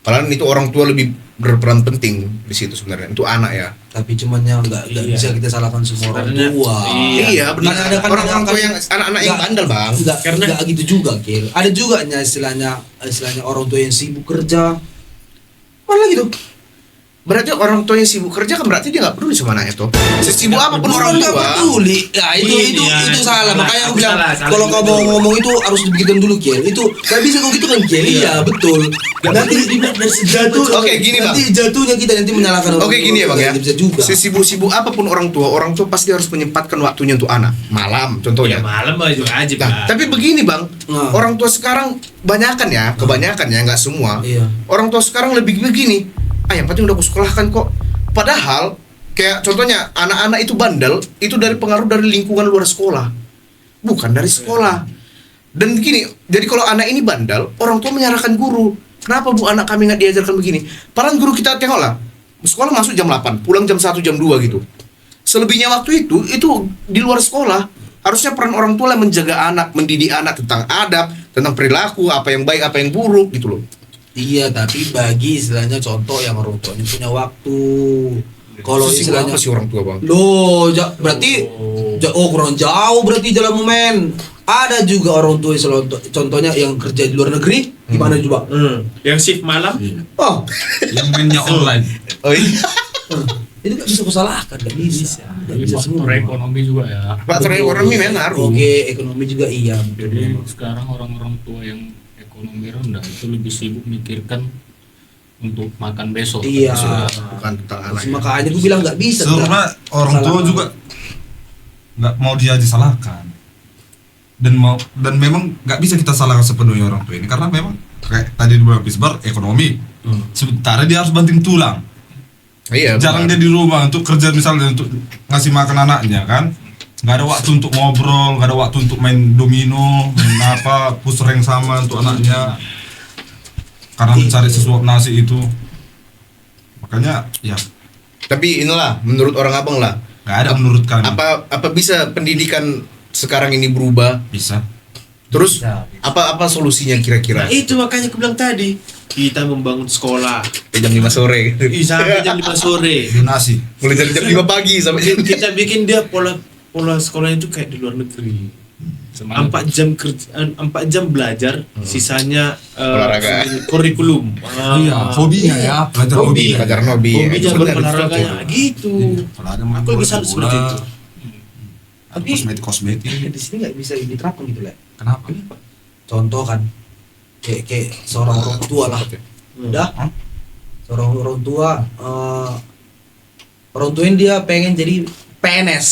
S4: Padahal itu orang tua lebih berperan penting di situ sebenarnya untuk anak ya.
S6: Tapi cuman yang nggak
S8: Iya.
S6: bisa kita salahkan semua orang
S8: Sebenarnya,
S6: tua.
S4: Iya, benar.
S6: Kan ada
S4: Orang-orang tua yang anak-anak yang bandel, Bang.
S6: Karena nggak gitu juga, Kil. Ada juga istilahnya orang tua yang sibuk kerja. Mana gitu?
S4: Berarti orang tua yang sibuk kerja kan berarti dia nggak peduli sama anaknya tuh. Sesibuk apapun orang
S6: nggak
S4: tua.
S6: peduli. Ya itu
S8: Iya,
S6: salah.
S8: salah.
S6: Makanya aku
S8: Aku
S6: bilang
S8: salah
S6: kalau
S8: juga.
S6: kamu mau ngomong itu harus dipikirkan dulu, Kil. Itu nggak bisa kok gitu kan, Kil. Iya, betul. Nanti jatuh.
S4: Oke, gini, Bang.
S6: Nanti jatuhnya kita nanti menyalahkan orang
S4: Oke
S6: tua.
S4: gini ya Bang ya.
S6: Nggak bisa juga.
S4: Sesibuk-sibuk apapun orang tua pasti harus menyempatkan waktunya untuk anak. Malam contohnya.
S8: Ya malam aja wajib.
S4: Nah, tapi begini Bang,
S6: Nah.
S4: orang tua sekarang kebanyakan ya, nggak semua.
S6: Iya.
S4: Orang tua sekarang lebih begini, yang penting udah aku sekolahkan kok. Padahal kayak contohnya anak-anak itu bandel itu dari pengaruh dari lingkungan luar sekolah, bukan dari sekolah. Dan gini, jadi kalau anak ini bandel, orang tua menyalahkan guru. Kenapa bu anak kami nggak diajarkan begini? Padahal guru kita tengoklah, sekolah masuk jam 8, pulang jam 1, jam 2 gitu. Selebihnya waktu itu di luar sekolah. Harusnya peran orang tua lah menjaga anak, mendidik anak tentang adab, tentang perilaku, apa yang baik, apa yang buruk gitu loh.
S6: Iya, tapi bagi istilahnya contoh yang orang tuanya punya waktu. Kalau
S4: Sesibuk
S6: istilahnya
S4: apa sih orang tua Bang?
S6: loh, berarti kurang jauh berarti jalan momen. Ada juga orang tua contohnya yang kerja di luar negeri, gimana coba?
S8: Yang shift malam.
S6: Oh,
S5: Yang mainnya online.
S4: Oh iya.
S6: itu gak bisa kusalahkan, gak bisa. Gak bisa semua.
S7: Faktor ekonomi juga ya.
S4: Faktor ekonomi memang ngaruh.
S6: Oke, ekonomi juga iya.
S7: Jadi sekarang orang-orang tua yang ekonomi rendah itu lebih sibuk mikirkan untuk makan besok.
S6: Iya.
S4: Bukan tentang anak.
S6: Makanya gue bilang gak bisa.
S5: Sebenarnya orang tua
S6: Salah.
S5: juga nggak mau dia disalahkan, dan memang nggak bisa kita salahkan sepenuhnya orang tua ini karena memang kayak tadi dibilang Pisbar ekonomi. Sementara dia harus banting tulang.
S4: Iya.
S5: Jarang dia di rumah untuk kerja misalnya untuk ngasih makan anaknya kan. Nggak ada waktu untuk ngobrol, nggak ada waktu untuk main domino, main apa, push rank sama untuk anaknya. Karena mencari sesuap nasi itu. Makanya ya
S4: Tapi inilah menurut orang abang lah.
S5: nggak ada menurut kami.
S4: Apa bisa pendidikan sekarang ini berubah?
S5: Bisa.
S4: Terus apa solusinya kira-kira?
S8: Nah itu makanya aku bilang tadi, kita membangun sekolah
S4: Jam 5 sore.
S8: sampai jam 5 sore.
S5: Donasi.
S4: Mulai dari jam 5 pagi sampai jam
S8: Kita bikin dia pola pola sekolahnya itu kayak di luar negeri. 4 jam kerja, 4 jam belajar, sisanya
S4: Olahraga.
S8: kurikulum.
S5: Iya, hobinya ya, belajar hobi.
S4: Pelajaran hobi.
S8: Hobinya
S4: Itu benar,
S8: berolahraganya gitu.
S5: Olahraga
S8: Aku lagi salut seperti itu.
S6: Tapi
S5: kosmetik.
S6: di sini nggak bisa diterapkan gitu lah.
S5: Kenapa?
S6: Contoh kan, kayak seorang orang tua lah, udah, seorang orang tua, orang tuain dia pengen jadi PNS,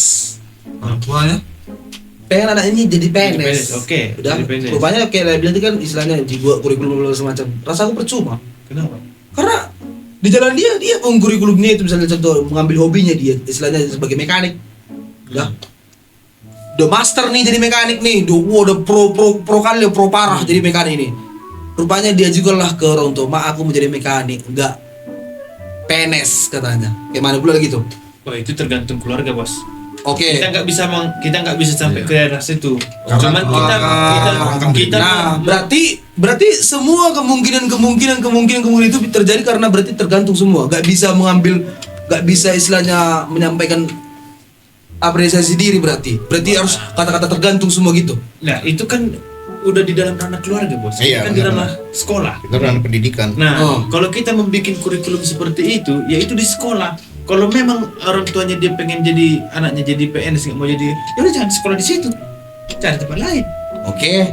S5: Orang tuanya?
S6: pengen anaknya jadi
S8: Jadi PNS,
S6: PNS,
S8: oke,
S6: udah,
S8: jadi PNS.
S6: rupanya kayak dia bilang tadi kan istilahnya dibuat kurikulum semacam, rasa aku percuma,
S8: Kenapa?
S6: karena di jalan dia pun kurikulumnya itu misalnya contoh mengambil hobinya dia, istilahnya sebagai mekanik, udah master nih jadi mekanik nih, udah pro kali, pro parah jadi mekanik nih. Rupanya dia juga lah ke orang tua, mak aku mau jadi mekanik, enggak PNS katanya. Kayak mana pula gitu?
S8: Oh, itu tergantung keluarga, Bos.
S6: Oke.
S8: Kita nggak bisa sampai ke daerah situ.
S5: Karena
S8: Cuman kita
S6: Nah, berarti semua kemungkinan itu terjadi karena berarti tergantung semua. Gak bisa istilahnya menyampaikan apresiasi diri berarti harus kata-kata tergantung semua gitu.
S8: Nah, itu kan udah di dalam ranah keluarga, Bos.
S4: Iya,
S8: Kan di
S4: benar.
S8: ranah sekolah.
S4: Itu kan pendidikan.
S8: Nah, kalau kita membuat kurikulum seperti itu, yaitu di sekolah. Kalau memang orang tuanya dia pengen jadi anaknya jadi PNS, nggak mau jadi, ya udah jangan sekolah di situ, cari tempat lain.
S6: Oke.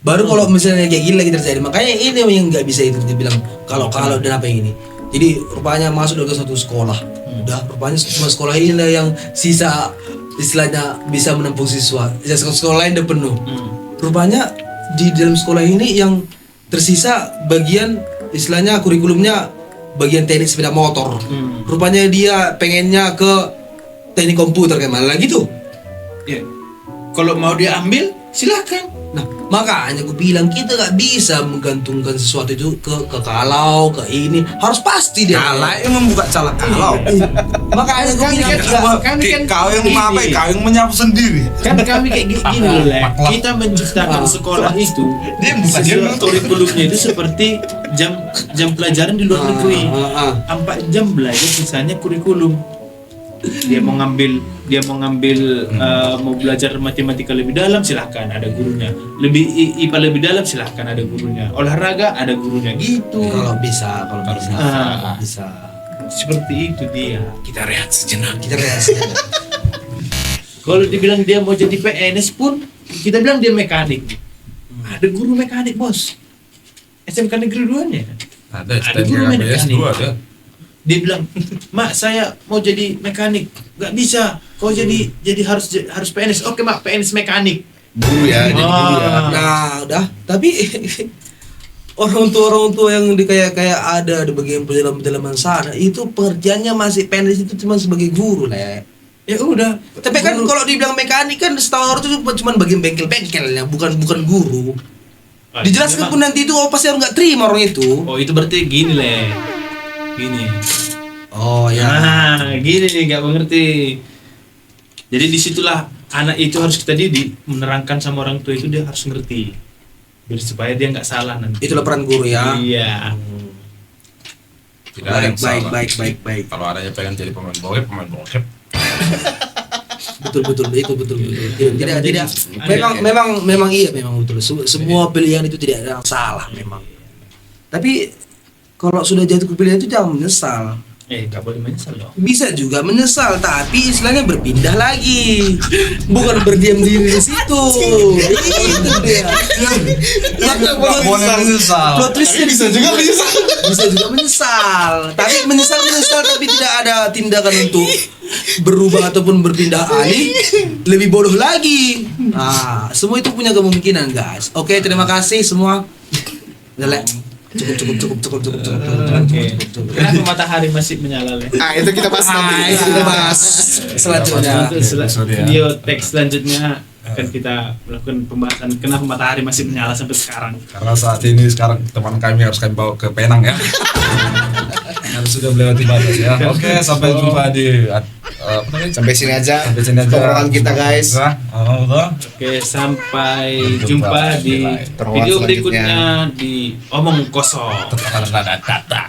S6: Baru kalau misalnya kayak gini lagi terjadi, makanya ini yang nggak bisa itu dibilang kalau dan apa yang ini. Jadi rupanya masuk ke satu sekolah, udah rupanya cuma sekolah ini lah yang sisa istilahnya bisa menampung siswa. Ya, sekolah lain udah penuh. Rupanya di dalam sekolah ini yang tersisa bagian istilahnya kurikulumnya bagian teknik sepeda motor. Rupanya dia pengennya ke teknik komputer kayak mana lagi tuh.
S8: Ya, kalau mau dia ambil, silakan.
S6: Nah, makanya gue bilang kita nggak bisa menggantungkan sesuatu itu ke kalau ke ini harus pasti dia.
S5: Kalah yang membuka celah kalau.
S6: Makanya gue bilang
S5: Kau yang memakai, kau yang menyapu sendiri.
S8: Kan kami kayak gini loh, Le. Kita menciptakan sekolah itu.
S5: Dia bukan dia
S8: Sesuai kurikulumnya itu seperti jam pelajaran di luar negeri. 4 jam belajar, sisanya kurikulum. Dia mau ngambil mau belajar matematika lebih dalam, silahkan ada gurunya. IPA lebih dalam, silahkan ada gurunya. Olahraga ada gurunya gitu.
S6: kalau bisa bisa
S8: Seperti itu dia.
S6: kita rehat sejenak.
S8: Kalau dibilang dia mau jadi PNS pun, kita bilang dia mekanik. Ada guru mekanik, Bos. SMK Negeri 2-nya. Ada guru mekanik. Dia bilang, "Mak, saya mau jadi mekanik." Gak bisa. Kau jadi harus PNS. Oke, Mak, PNS mekanik.
S4: Guru ya, jadi guru ya.
S6: Nah, udah. Tapi orang tua yang kayak ada di bagian pedalaman sana itu pengertiannya masih PNS itu cuma sebagai guru lah.
S8: Ya udah.
S6: Tapi kan kalau dibilang mekanik kan setahu itu cuma bagian bengkel-bengkelnya, bukan guru. Dijelaskan pun nanti itu pasti orang nggak terima orang itu.
S8: Oh, itu berarti gini, Le. Gini.
S6: Oh ya.
S8: Nah, gini nih, nggak mengerti. Jadi disitulah anak itu harus kita didik, menerangkan sama orang tua itu dia harus ngerti, biar supaya dia nggak salah nanti.
S6: Itulah peran guru ya.
S8: Iya.
S5: Tidak ada yang salah.
S6: Baik.
S5: Kalau adanya pengen jadi pemain bokep.
S6: Betul itu. Tidak. Memang iya memang betul. Semua pilihan itu tidak ada yang salah memang. Tapi kalau sudah jatuh ke pilihan itu jangan menyesal.
S8: Nggak boleh menyesal dong.
S6: Bisa juga menyesal, tapi istilahnya berpindah lagi, bukan berdiam diri di situ. Itu dia.
S5: Boleh menyesal.
S6: Plot twistnya bisa juga menyesal. Tapi menyesal tapi tidak ada tindakan untuk berubah ataupun berpindah alih, lebih bodoh lagi. Nah, semua itu punya kemungkinan, guys. Oke, terima kasih semua. Udah, cukup.
S8: Kenapa matahari masih menyala, Le?
S4: Itu kita bahas nanti.
S6: Itu kita bahas selanjutnya.
S8: Video teks selanjutnya akan kita melakukan pembahasan kenapa matahari masih menyala sampai sekarang.
S5: Karena sekarang teman kami harus kami bawa ke Penang ya. Karena sudah melewati batas ya. Oke, sampai jumpa di
S4: Sampai sini aja.
S5: Tongkrongan
S4: Tongkrongan kita, guys.
S8: Oke, sampai jumpa di
S4: Tongkrongan
S8: video
S4: selanjutnya.
S8: berikutnya di Omong Kosong.
S5: Tetap ada data.